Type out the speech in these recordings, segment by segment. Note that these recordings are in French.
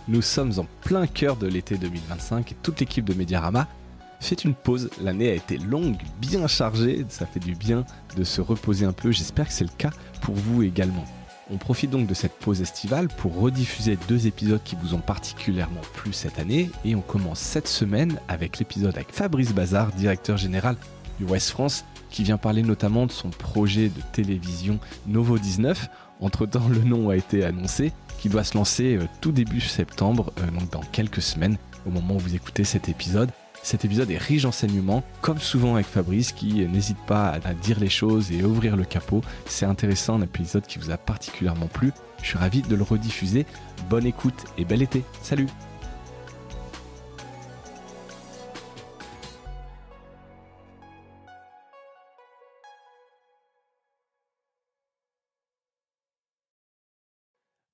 Nous sommes en plein cœur de l'été 2025 et toute l'équipe de Mediarama fait une pause. L'année a été longue, bien chargée, ça fait du bien de se reposer un peu, j'espère que c'est le cas pour vous également. On profite donc de cette pause estivale pour rediffuser 2 épisodes qui vous ont particulièrement plu cette année et on commence cette semaine avec l'épisode avec Fabrice Bazard, directeur général du Ouest France, qui vient parler notamment de son projet de télévision Novo 19. Entre-temps, le nom a été annoncé, qui doit se lancer tout début septembre, donc dans quelques semaines, au moment où vous écoutez cet épisode. Cet épisode est riche d'enseignements, comme souvent avec Fabrice, qui n'hésite pas à dire les choses et à ouvrir le capot. C'est intéressant, un épisode qui vous a particulièrement plu. Je suis ravi de le rediffuser. Bonne écoute et bel été. Salut!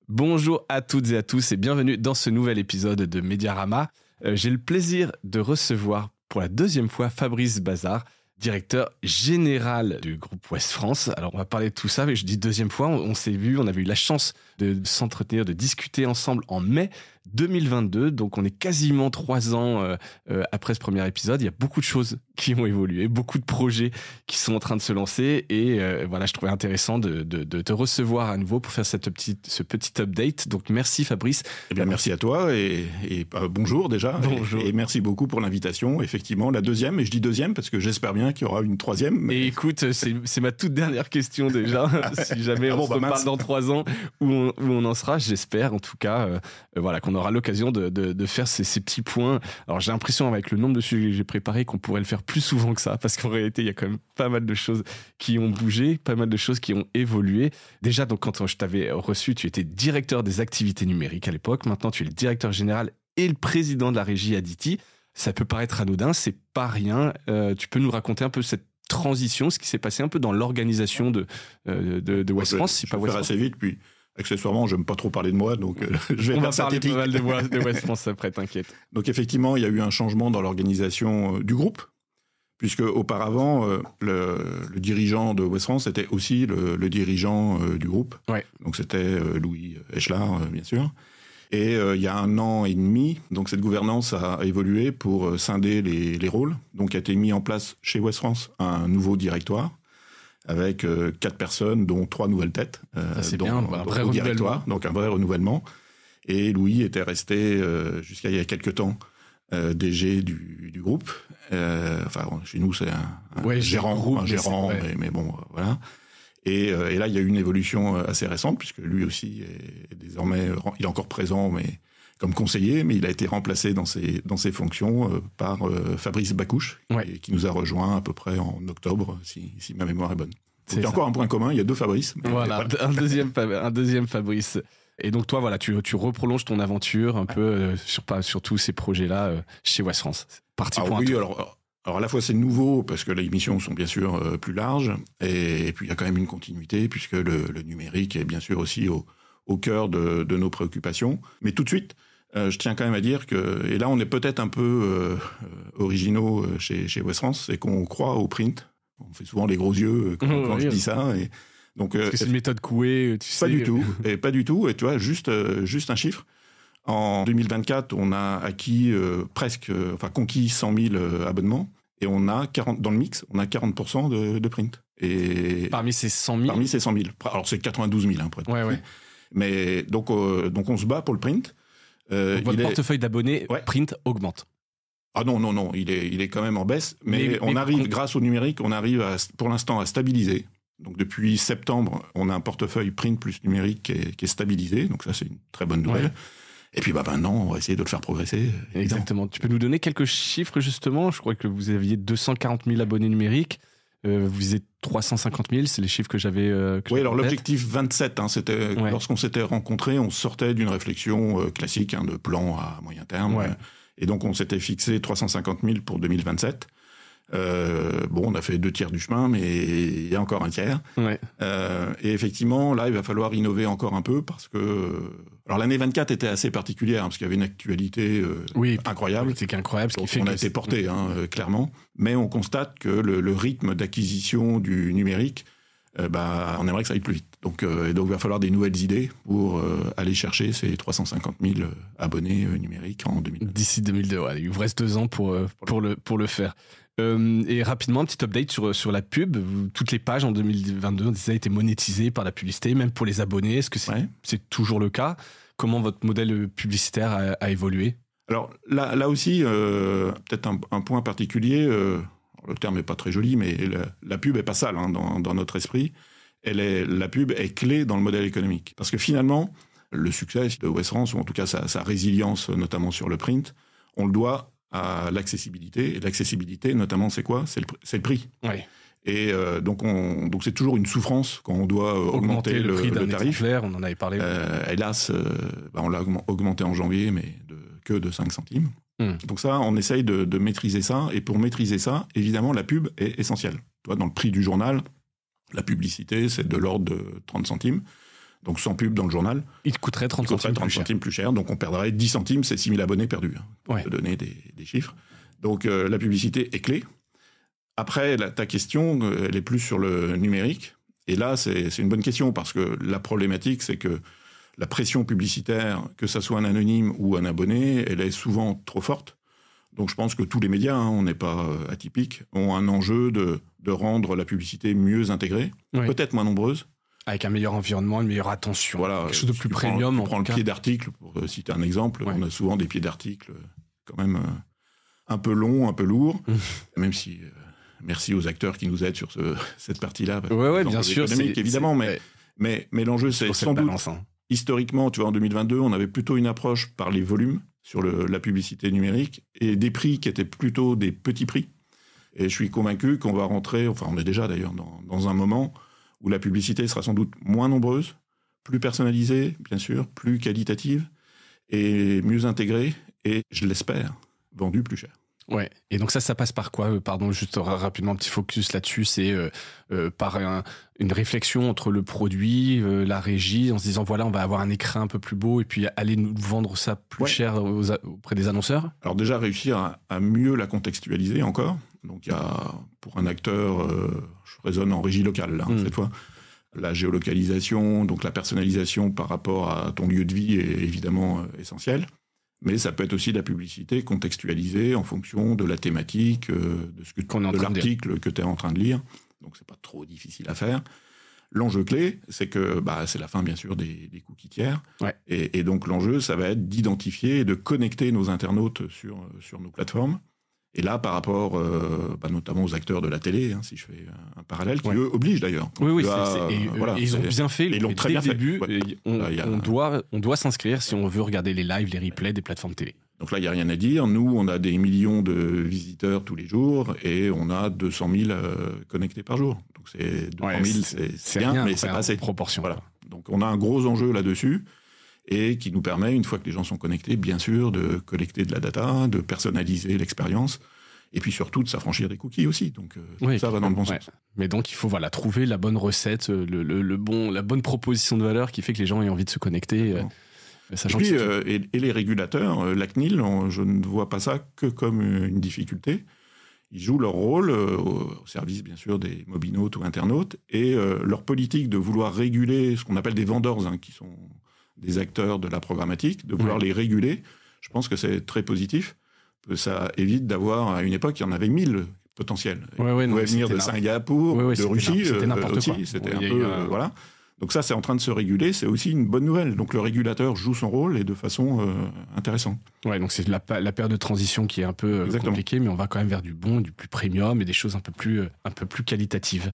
Bonjour à toutes et à tous et bienvenue dans ce nouvel épisode de Mediarama. J'ai le plaisir de recevoir pour la 2e fois Fabrice Bazard, directeur général du groupe Ouest France. Alors on va parler de tout ça, mais je dis 2e fois, on s'est vu, on avait eu la chance de s'entretenir, de discuter ensemble en mai 2022, donc on est quasiment 3 ans après ce premier épisode. Il y a beaucoup de choses qui ont évolué, beaucoup de projets qui sont en train de se lancer et voilà, je trouvais intéressant de te recevoir à nouveau pour faire ce petit update. Donc merci Fabrice. Eh bien merci à toi et bonjour déjà. Bonjour. Et merci beaucoup pour l'invitation. Effectivement, la 2e, et je dis 2e parce que j'espère bien qu'il y aura une 3e. Mais... Et écoute, c'est ma toute dernière question déjà. Si jamais on se reparle dans 3 ans où on en sera, j'espère en tout cas voilà, qu'on aura l'occasion de faire ces petits points. Alors j'ai l'impression avec le nombre de sujets que j'ai préparés qu'on pourrait le faire plus souvent que ça, parce qu'en réalité il y a quand même pas mal de choses qui ont bougé, pas mal de choses qui ont évolué. Déjà, donc quand je t'avais reçu, tu étais directeur des activités numériques à l'époque. Maintenant tu es le directeur général et le président de la régie Aditi. Ça peut paraître anodin, c'est pas rien. Tu peux nous raconter un peu cette transition, ce qui s'est passé un peu dans l'organisation de Ouest France, si pas Ouest France. Assez vite, puis accessoirement, j'aime pas trop parler de moi, donc je vais on faire va ça parler pas mal de Ouest France après, t'inquiète. Donc effectivement, il y a eu un changement dans l'organisation du groupe, puisque auparavant, le dirigeant de Ouest France était aussi le dirigeant du groupe. Ouais. Donc c'était Louis Echelard, bien sûr. Et il y a 1 an et demi, donc cette gouvernance a évolué pour scinder les rôles. Donc a été mis en place chez Ouest France un nouveau directoire avec 4 personnes, dont 3 nouvelles têtes. C'est bien, un vrai renouvellement. Donc un vrai renouvellement. Et Louis était resté jusqu'à il y a quelques temps DG du groupe. Enfin, chez nous, c'est un gérant, mais bon, voilà. Et là, il y a eu une évolution assez récente, puisque lui aussi est désormais, il est encore présent, mais comme conseiller, mais il a été remplacé dans ses fonctions par Fabrice Bacouche, qui nous a rejoint à peu près en octobre, si ma mémoire est bonne. Donc, il y a encore un point commun, il y a 2 Fabrice. Voilà, un deuxième Fabrice. Et donc toi, voilà, tu reprolonges ton aventure un peu sur tous ces projets-là chez Ouest France. Parti pour oui, alors à la fois c'est nouveau parce que les missions sont bien sûr plus larges et puis il y a quand même une continuité puisque le numérique est bien sûr aussi au cœur de nos préoccupations. Mais tout de suite, je tiens quand même à dire que, et là on est peut-être un peu originaux chez Ouest France, c'est qu'on croit au print. On fait souvent les gros yeux quand je dis ça. Et donc, parce que c'est une méthode Coué, tu sais. Pas du tout. Et tu vois, juste un chiffre. En 2024, on a acquis conquis 100 000 abonnements et on a 40 dans le mix, on a 40% de print. Et parmi ces 100 000. Parmi ces 100 000. Alors c'est 92 000 pour être précis. Mais donc on se bat pour le print. Donc votre portefeuille d'abonnés print augmente. Ah non, il est quand même en baisse, mais grâce au numérique, on arrive pour l'instant à stabiliser. Donc depuis septembre, on a un portefeuille print plus numérique qui est stabilisé, donc ça c'est une très bonne nouvelle. Et puis maintenant, on va essayer de le faire progresser. Exactement. Tu peux nous donner quelques chiffres justement? Je crois que vous aviez 240 000 abonnés numériques. Vous êtes 350 000, c'est les chiffres que j'avais. Alors l'objectif 27, c'était lorsqu'on s'était rencontrés, on sortait d'une réflexion classique de plan à moyen terme. Et donc on s'était fixé 350 000 pour 2027. On a fait 2 tiers du chemin, mais il y a encore un tiers. Et effectivement, là, il va falloir innover encore un peu parce que... Alors, l'année 24 était assez particulière parce qu'il y avait une actualité incroyable. C'est incroyable. Ce qui fait on a été porté, clairement. Mais on constate que le rythme d'acquisition du numérique on aimerait que ça aille plus vite. Donc il va falloir des nouvelles idées pour aller chercher ces 350 000 abonnés numériques en 2022. D'ici 2002, il vous reste 2 ans pour le faire. Et rapidement, un petit update sur la pub. Toutes les pages en 2022 ont été monétisées par la publicité, même pour les abonnés. Est-ce que c'est toujours le cas ? Comment votre modèle publicitaire a évolué ? Alors là aussi, peut-être un point particulier, le terme n'est pas très joli, mais la pub n'est pas sale dans notre esprit. La pub est clé dans le modèle économique. Parce que finalement, le succès de Ouest France, ou en tout cas sa résilience, notamment sur le print, on le doit à l'accessibilité. Et l'accessibilité, notamment, c'est quoi ? C'est le prix. Oui. Et donc c'est toujours une souffrance quand on doit augmenter le prix d'un tarif. On en avait parlé. Hélas, on l'a augmenté en janvier, mais que de 5 centimes. Donc ça, on essaye de maîtriser ça. Et pour maîtriser ça, évidemment, la pub est essentielle. Dans le prix du journal, la publicité, c'est de l'ordre de 30 centimes. Donc sans pub dans le journal, il coûterait 30 centimes plus cher. Donc on perdrait 10 centimes, c'est 6 000 abonnés perdus. Pour te donner des chiffres. Donc la publicité est clé. Après, ta question, elle est plus sur le numérique. Et là, c'est une bonne question parce que la problématique, c'est que la pression publicitaire, que ça soit un anonyme ou un abonné, elle est souvent trop forte. Donc je pense que tous les médias, on n'est pas atypiques, ont un enjeu de rendre la publicité mieux intégrée, peut-être moins nombreuse. Avec un meilleur environnement, une meilleure attention. Voilà, quelque chose de plus premium. Tu prends le pied d'article, pour citer un exemple, on a souvent des pieds d'article quand même un peu longs, un peu lourds, même si... Merci aux acteurs qui nous aident sur cette partie-là. Oui, bien sûr. Évidemment, mais l'enjeu, c'est sans doute... Historiquement, tu vois, en 2022, on avait plutôt une approche par les volumes sur la publicité numérique et des prix qui étaient plutôt des petits prix. Et je suis convaincu qu'on va rentrer, enfin on est déjà d'ailleurs dans un moment où la publicité sera sans doute moins nombreuse, plus personnalisée, bien sûr, plus qualitative et mieux intégrée et, je l'espère, vendue plus cher. Ouais. Et donc ça passe par quoi ? Pardon, juste rapidement, un petit focus là-dessus. C'est par une réflexion entre le produit, la régie, en se disant voilà, on va avoir un écran un peu plus beau et puis aller nous vendre ça plus cher auprès des annonceurs. Alors déjà réussir à mieux la contextualiser encore. Donc il y a pour un acteur, je raisonne en régie locale là, cette fois. La géolocalisation, donc la personnalisation par rapport à ton lieu de vie est évidemment essentielle. Mais ça peut être aussi de la publicité contextualisée en fonction de la thématique, de l'article que tu es en train de lire. Donc, c'est pas trop difficile à faire. L'enjeu clé, c'est que c'est la fin, bien sûr, des cookies tiers. Ouais. Et donc, l'enjeu, ça va être d'identifier et de connecter nos internautes sur nos plateformes. Et là, par rapport notamment aux acteurs de la télé, si je fais un parallèle, qui eux obligent d'ailleurs. Oui, ils ont bien fait. Ils l'ont très bien fait. Début, on doit s'inscrire si on veut regarder les lives, les replays des plateformes télé. Donc là, il n'y a rien à dire. Nous, on a des millions de visiteurs tous les jours et on a 200 000 connectés par jour. Donc 200 000, c'est bien, mais c'est pas assez. Proportion. Voilà. Donc on a un gros enjeu là-dessus. Et qui nous permet, une fois que les gens sont connectés, bien sûr, de collecter de la data, de personnaliser l'expérience, et puis surtout de s'affranchir des cookies aussi. Donc ça va dans le bon sens. Mais donc il faut trouver la bonne recette, la bonne proposition de valeur qui fait que les gens aient envie de se connecter. Et puis, et les régulateurs, la CNIL, je ne vois pas ça que comme une difficulté. Ils jouent leur rôle au service, bien sûr, des mobinautes ou internautes, et leur politique de vouloir réguler ce qu'on appelle des vendors, qui sont des acteurs de la programmatique, de vouloir les réguler, je pense que c'est très positif. Ça évite d'avoir, à une époque, il y en avait 1000 potentiels. Ils pouvaient venir de Singapour, de Russie, c'était n'importe quoi. C'était un peu... voilà. Donc ça, c'est en train de se réguler, c'est aussi une bonne nouvelle. Donc le régulateur joue son rôle et de façon intéressante. Ouais, donc c'est la période de transition qui est un peu compliquée, mais on va quand même vers du bon, du plus premium et des choses un peu plus qualitatives.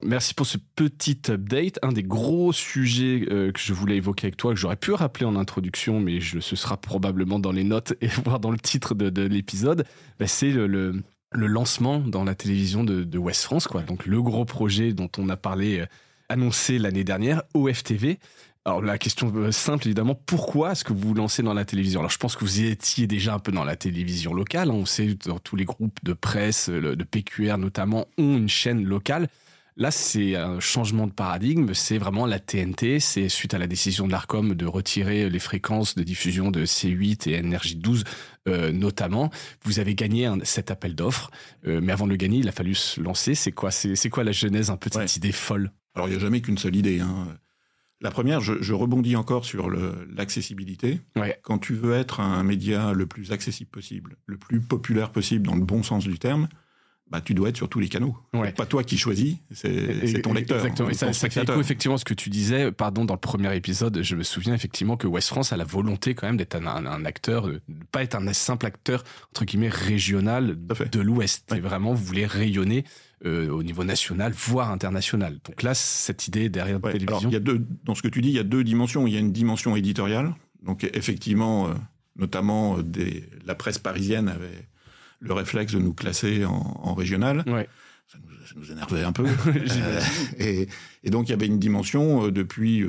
Merci pour ce petit update. Un des gros sujets que je voulais évoquer avec toi, que j'aurais pu rappeler en introduction, mais ce sera probablement dans les notes et voire dans le titre de l'épisode, c'est le lancement dans la télévision de Ouest France, quoi. Donc le gros projet dont on a parlé, annoncé l'année dernière, OFTV. Alors la question simple, évidemment, pourquoi est-ce que vous vous lancez dans la télévision ? Alors je pense que vous étiez déjà un peu dans la télévision locale. On sait que tous les groupes de presse, de PQR notamment, ont une chaîne locale. Là, c'est un changement de paradigme, c'est vraiment la TNT, c'est suite à la décision de l'Arcom de retirer les fréquences de diffusion de C8 et NRJ12 notamment. Vous avez gagné cet appel d'offres, mais avant de le gagner, il a fallu se lancer. C'est quoi la genèse un peu de cette idée folle ? Alors, il n'y a jamais qu'une seule idée. La première, je rebondis encore sur l'accessibilité. Ouais. Quand tu veux être un média le plus accessible possible, le plus populaire possible dans le bon sens du terme, tu dois être sur tous les canaux. Ouais. C'est pas toi qui choisis, c'est ton lecteur. Exactement. Et ça fait écho effectivement ce que tu disais, dans le premier épisode. Je me souviens effectivement que Ouest France a la volonté quand même d'être un acteur, de ne pas être un simple acteur entre guillemets régional de l'Ouest. Ouais. Et vraiment, vous voulez rayonner au niveau national, voire international. Donc là, cette idée derrière la télévision. Alors, dans ce que tu dis, il y a deux dimensions. Il y a une dimension éditoriale. Donc effectivement, notamment la presse parisienne avait le réflexe de nous classer en régional. Ouais. Ça nous énervait un peu. Et donc, il y avait une dimension depuis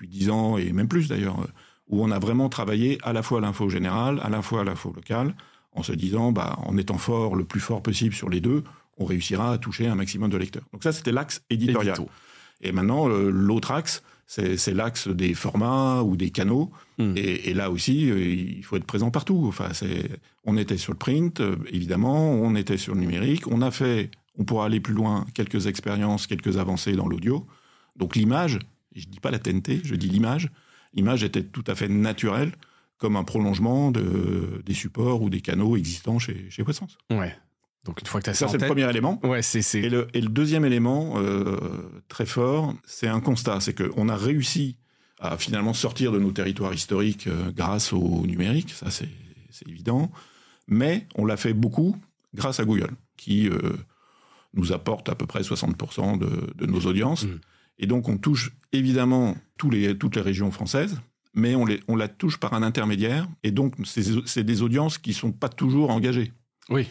10 ans, et même plus d'ailleurs, où on a vraiment travaillé à la fois l'info générale, à la fois l'info locale, en se disant, en étant fort, le plus fort possible sur les deux, on réussira à toucher un maximum de lecteurs. Donc ça, c'était l'axe éditorial. Et maintenant, l'autre axe, c'est l'axe des formats ou des canaux. Et là aussi, il faut être présent partout. Enfin, on était sur le print, évidemment, on était sur le numérique. On pourra aller plus loin, quelques expériences, quelques avancées dans l'audio. Donc l'image, je dis pas la TNT, je dis l'image. L'image était tout à fait naturelle, comme un prolongement des supports ou des canaux existants chez Ouest France. Ouais. Donc une fois que tu as ça en c'est tête, le premier élément. Ouais, Et le deuxième élément très fort, c'est un constat, c'est qu'on a réussi à finalement sortir de nos territoires historiques grâce au numérique, ça c'est évident, mais on l'a fait beaucoup grâce à Google, qui nous apporte à peu près 60% de nos audiences. Et donc on touche évidemment toutes les régions françaises, mais on la touche par un intermédiaire, et donc c'est des audiences qui sont pas toujours engagées. Oui.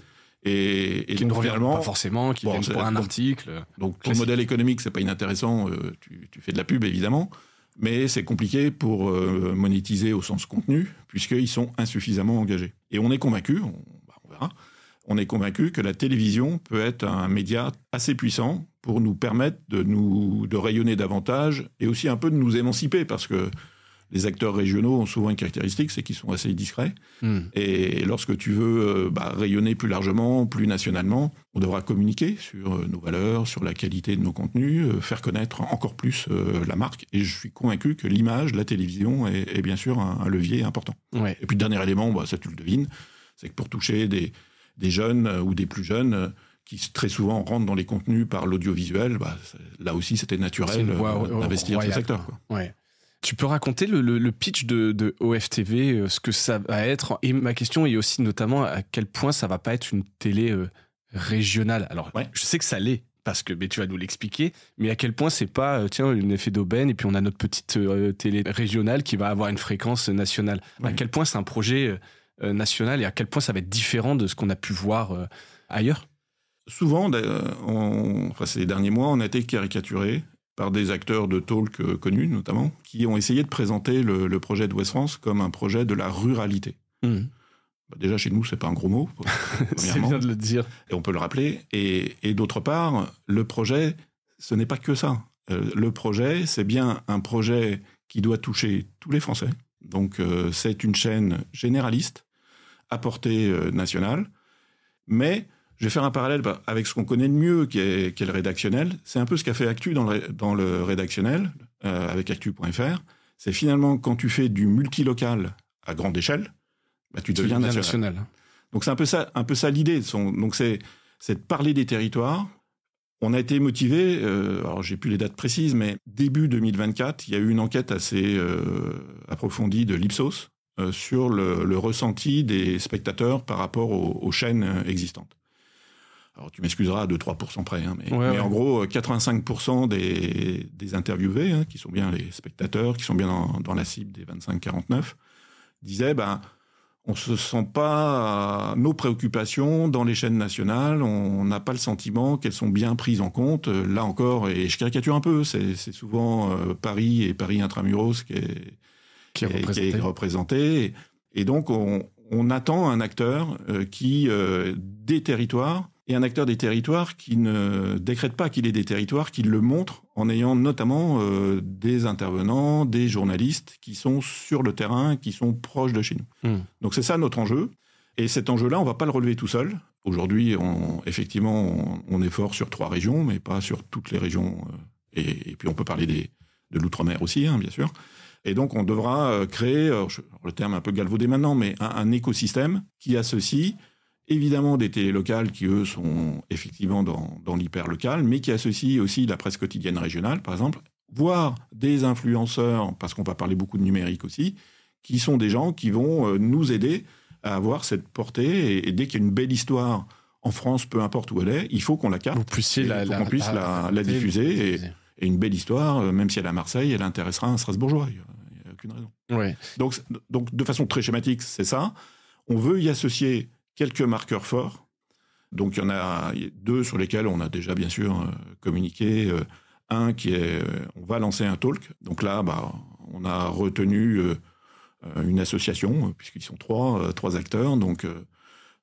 Et qui ne reviennent pas forcément, qui viennent pour un article. Donc ton modèle économique, c'est pas inintéressant, tu fais de la pub évidemment, mais c'est compliqué pour monétiser au sens contenu, puisqu'ils sont insuffisamment engagés. Et on est convaincu, on verra, on est convaincu que la télévision peut être un média assez puissant pour nous permettre de rayonner davantage et aussi un peu de nous émanciper, parce que les acteurs régionaux ont souvent une caractéristique, c'est qu'ils sont assez discrets. Et lorsque tu veux rayonner plus largement, plus nationalement, on devra communiquer sur nos valeurs, sur la qualité de nos contenus, faire connaître encore plus la marque. Et je suis convaincu que l'image, la télévision est bien sûr un levier important. Ouais. Et puis, le dernier élément, ça tu le devines, c'est que pour toucher des jeunes ou des plus jeunes qui très souvent rentrent dans les contenus par l'audiovisuel, là aussi c'était naturel d'investir dans ce secteur. Quoi. Ouais. Tu peux raconter le pitch de OFTV, ce que ça va être? Et ma question est aussi notamment à quel point ça va pas être une télé régionale. Alors, je sais que ça l'est, parce que tu vas nous l'expliquer, mais à quel point c'est pas, un effet d'aubaine, et puis on a notre petite télé régionale qui va avoir une fréquence nationale. À quel point c'est un projet national, et à quel point ça va être différent de ce qu'on a pu voir ailleurs? Souvent, ces derniers mois, on a été caricaturés par des acteurs de talk connus, notamment, qui ont essayé de présenter le projet d'Ouest France comme un projet de la ruralité. Déjà, chez nous, c'est pas un gros mot, c'est bien de le dire. Et on peut le rappeler. Et d'autre part, le projet, ce n'est pas que ça. Le projet, c'est bien un projet qui doit toucher tous les Français. Donc, c'est une chaîne généraliste, à portée nationale, mais je vais faire un parallèle avec ce qu'on connaît de mieux, qui est le rédactionnel. C'est un peu ce qu'a fait Actu dans le rédactionnel, avec Actu.fr. C'est finalement, quand tu fais du multilocal à grande échelle, tu deviens national. Donc c'est un peu ça l'idée. Donc c'est de parler des territoires. On a été motivé, alors j'ai plus les dates précises, mais début 2024, il y a eu une enquête assez approfondie de l'Ipsos sur le ressenti des spectateurs par rapport aux chaînes existantes. Alors, tu m'excuseras à 2-3% près, mais en gros, 85% des interviewés, qui sont bien les spectateurs, qui sont bien dans la cible des 25-49, disaient, on se sent pas nos préoccupations dans les chaînes nationales, on n'a pas le sentiment qu'elles sont bien prises en compte. Là encore, et je caricature un peu, c'est souvent Paris et Paris Intramuros qui est représenté. Et donc, on attend un acteur qui, des territoires, et un acteur des territoires qui ne décrète pas qu'il est des territoires, qui le montre en ayant notamment des intervenants, des journalistes qui sont sur le terrain, qui sont proches de chez nous. Donc c'est ça notre enjeu. Et cet enjeu-là, on va pas le relever tout seul. Aujourd'hui, effectivement, on est fort sur 3 régions, mais pas sur toutes les régions Et puis on peut parler de l'outre-mer aussi, bien sûr. Et donc on devra créer, le terme un peu galvaudé maintenant, mais un écosystème qui associe évidemment des télés locales qui, eux, sont effectivement dans l'hyper-local, mais qui associent aussi la presse quotidienne régionale, par exemple, voire des influenceurs, parce qu'on va parler beaucoup de numérique aussi, qui sont des gens qui vont nous aider à avoir cette portée. Et dès qu'il y a une belle histoire en France, peu importe où elle est, il faut qu'on la capte, qu'on puisse la diffuser. Et une belle histoire, même si elle est à Marseille, elle intéressera un Strasbourgeois. Il n'y a aucune raison. Ouais. Donc, de façon très schématique, c'est ça. On veut y associer quelques marqueurs forts. Donc, il y en a 2 sur lesquels on a déjà, bien sûr, communiqué. Un qui est, on va lancer un talk. Donc là, on a retenu une association, puisqu'ils sont 3 acteurs. Donc,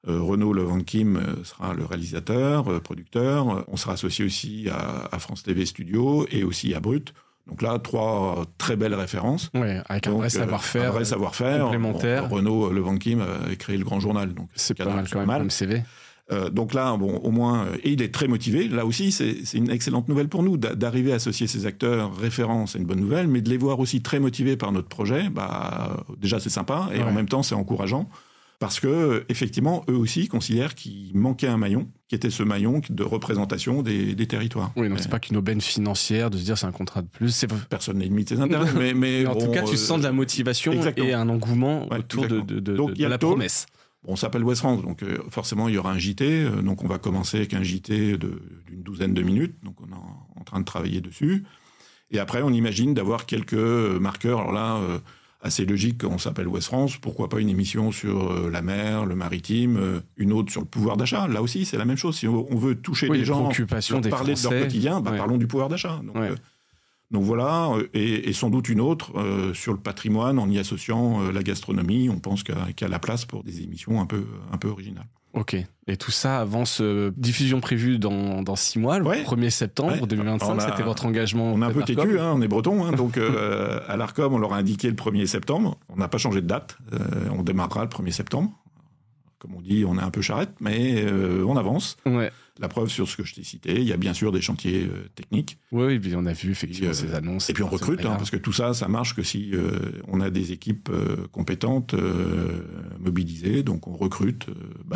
Renaud Levankim sera le réalisateur, producteur. On sera associé aussi à France TV Studio et aussi à Brut. Donc là, 3 très belles références. Ouais, avec un vrai savoir-faire. Un vrai savoir-faire. Complémentaire. Renaud Levankim a créé le Grand Journal. Donc c'est pas mal quand même comme CV. Donc là, au moins, et il est très motivé. Là aussi, c'est une excellente nouvelle pour nous d'arriver à associer ces acteurs référents, c'est une bonne nouvelle, mais de les voir aussi très motivés par notre projet, déjà c'est sympa et en même temps c'est encourageant parce que effectivement, eux aussi considèrent qu'il manquait un maillon, qui était ce maillon de représentation des territoires. Oui, donc c'est pas qu'une aubaine financière de se dire c'est un contrat de plus. Personne n'a limité ses intérêts, mais en tout cas, tu sens de la motivation et un engouement autour de la promesse. On s'appelle Ouest France, donc forcément il y aura un JT. Donc on va commencer avec un JT d'une 12aine de minutes. Donc on est en train de travailler dessus. Et après on imagine d'avoir quelques marqueurs. Alors là, assez logique, on s'appelle Ouest France. Pourquoi pas une émission sur la mer, le maritime, une autre sur le pouvoir d'achat. Là aussi c'est la même chose. Si on veut toucher les gens, parler de leur quotidien, parlons du pouvoir d'achat. Donc voilà, et sans doute une autre sur le patrimoine en y associant la gastronomie. On pense qu'il y a la place pour des émissions un peu originales. Ok. Et tout ça avance, diffusion prévue dans 6 mois, le 1er septembre 2025. C'était votre engagement. On est un peu têtu, on est breton. Donc à l'Arcom, on leur a indiqué le 1er septembre. On n'a pas changé de date. On démarrera le 1er septembre. Comme on dit, on est un peu charrette, mais on avance. Ouais. La preuve sur ce que je t'ai cité, il y a bien sûr des chantiers techniques. Oui, puis on a vu effectivement ces annonces. Et puis on recrute, parce que tout ça marche que si on a des équipes compétentes, mobilisées. Donc on recrute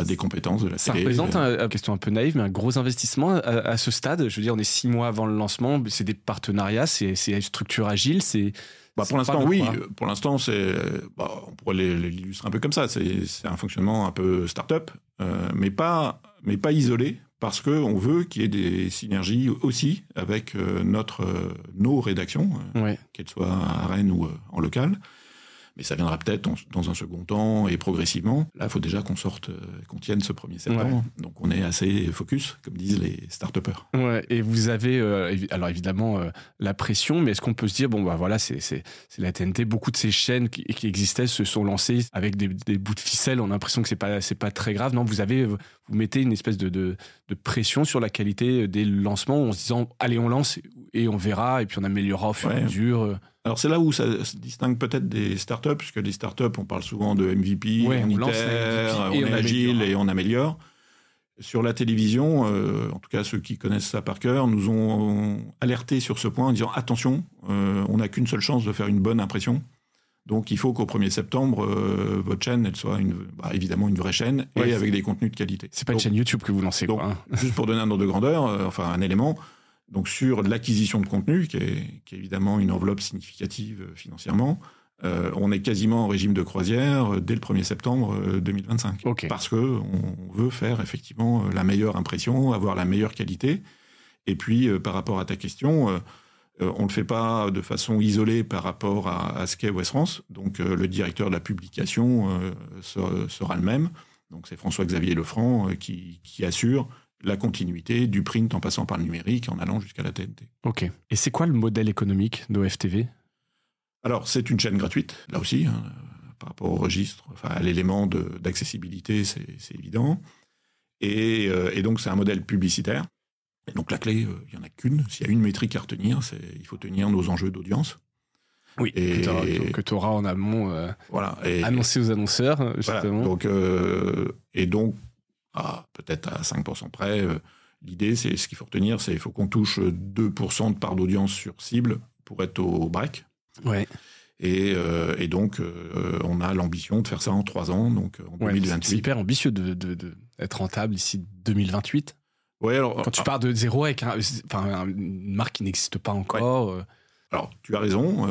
des compétences de la télé. Ça représente, une question un peu naïve, mais un gros investissement à ce stade. Je veux dire, on est 6 mois avant le lancement, c'est des partenariats, c'est une structure agile, c'est... pour l'instant, oui. Pour l'instant, on pourrait l'illustrer un peu comme ça. C'est un fonctionnement un peu start-up, mais pas isolé, parce qu'on veut qu'il y ait des synergies aussi avec nos rédactions, qu'elles soient à Rennes ou en local. Mais ça viendra peut-être dans un second temps et progressivement. Là, il faut déjà qu'on tienne ce 1er septembre. Ouais. Donc, on est assez focus, comme disent les start-upers. Ouais. Et vous avez, alors évidemment, la pression, mais est-ce qu'on peut se dire, voilà, c'est la TNT. Beaucoup de ces chaînes qui existaient se sont lancées avec des bouts de ficelle. On a l'impression que c'est pas très grave. Non, vous mettez une espèce de pression sur la qualité des lancements en se disant, allez, on lance et on verra, et puis on améliorera au fur et à mesure. Alors c'est là où ça se distingue peut-être des startups, puisque les startups, on parle souvent de MVP, on itère, on est agile et on améliore. Sur la télévision, en tout cas ceux qui connaissent ça par cœur, nous ont alertés sur ce point en disant attention, on n'a qu'une seule chance de faire une bonne impression. Donc il faut qu'au 1er septembre, votre chaîne, elle soit évidemment une vraie chaîne et avec des contenus de qualité. C'est pas une chaîne YouTube que vous lancez, donc, juste pour donner un ordre de grandeur, un élément. Donc sur l'acquisition de contenu, qui est évidemment une enveloppe significative financièrement, on est quasiment en régime de croisière dès le 1er septembre 2025. Okay. Parce qu'on veut faire effectivement la meilleure impression, avoir la meilleure qualité. Et puis par rapport à ta question, on ne le fait pas de façon isolée par rapport à ce qu'est Ouest France. Donc le directeur de la publication sera le même. Donc c'est François-Xavier Lefranc qui assure la continuité du print en passant par le numérique, en allant jusqu'à la TNT. Ok. Et c'est quoi le modèle économique d'OFTV ? Alors, c'est une chaîne gratuite, là aussi, par rapport au registre, à l'élément d'accessibilité, c'est évident. Et donc, c'est un modèle publicitaire. Et donc, la clé, il n'y en a qu'une. S'il y a une métrique à retenir, il faut tenir nos enjeux d'audience. Oui, que tu auras en amont annoncé aux annonceurs, justement. Voilà, donc, peut-être à 5% près, L'idée, c'est ce qu'il faut retenir, c'est qu'il faut qu'on touche 2% de part d'audience sur cible pour être au break. Ouais. Et donc, on a l'ambition de faire ça en 3 ans, donc en 2028. C'est hyper ambitieux d'être rentable d'ici 2028. Ouais, alors, quand tu pars de zéro avec une marque qui n'existe pas encore. Ouais. Alors, tu as raison.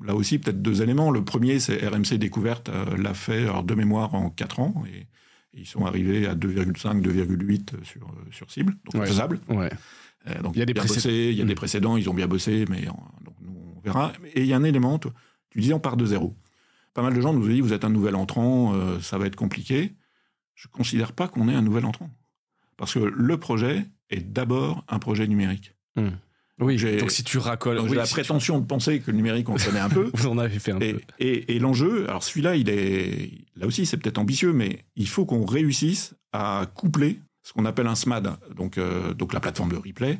Là aussi, peut-être 2 éléments. Le premier, c'est RMC Découverte l'a fait de mémoire en 4 ans. Et ils sont arrivés à 2,5, 2,8 sur cible. Donc, faisable. Ouais. Donc, il y a des précédents, ils ont bien bossé, mais donc, nous, on verra. Et il y a un élément, tu disais, on part de zéro. Pas mal de gens nous disent, vous êtes un nouvel entrant, ça va être compliqué. Je ne considère pas qu'on est un nouvel entrant. Parce que le projet est d'abord un projet numérique. Oui, donc si tu racoles... j'ai la prétention de penser que le numérique, on le connaît un peu. Vous en avez fait un peu. Et l'enjeu, alors celui-là, là aussi, c'est peut-être ambitieux, mais il faut qu'on réussisse à coupler ce qu'on appelle un SMAD, donc la plateforme de replay,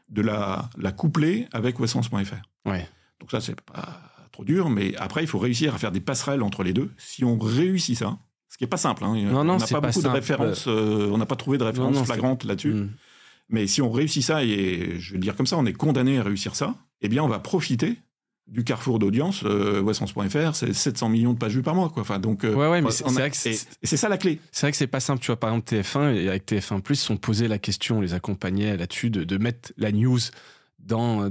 de la coupler avec Westfrance.fr. Ouais. Donc ça, c'est pas trop dur, mais après, il faut réussir à faire des passerelles entre les deux. Si on réussit ça, ce qui n'est pas simple, hein, on n'a pas beaucoup de références, on n'a pas trouvé de références flagrantes là-dessus. Mais si on réussit ça, et je vais le dire comme ça, on est condamné à réussir ça, eh bien, on va profiter du carrefour d'audience. Westfrance.fr, c'est 700 millions de pages vues par mois, quoi. Enfin, donc, mais c'est vrai que c'est ça la clé. C'est vrai que c'est pas simple. Tu vois, par exemple, TF1, et avec TF1+, ils se sont posé la question, on les accompagnait là-dessus, de mettre la news dans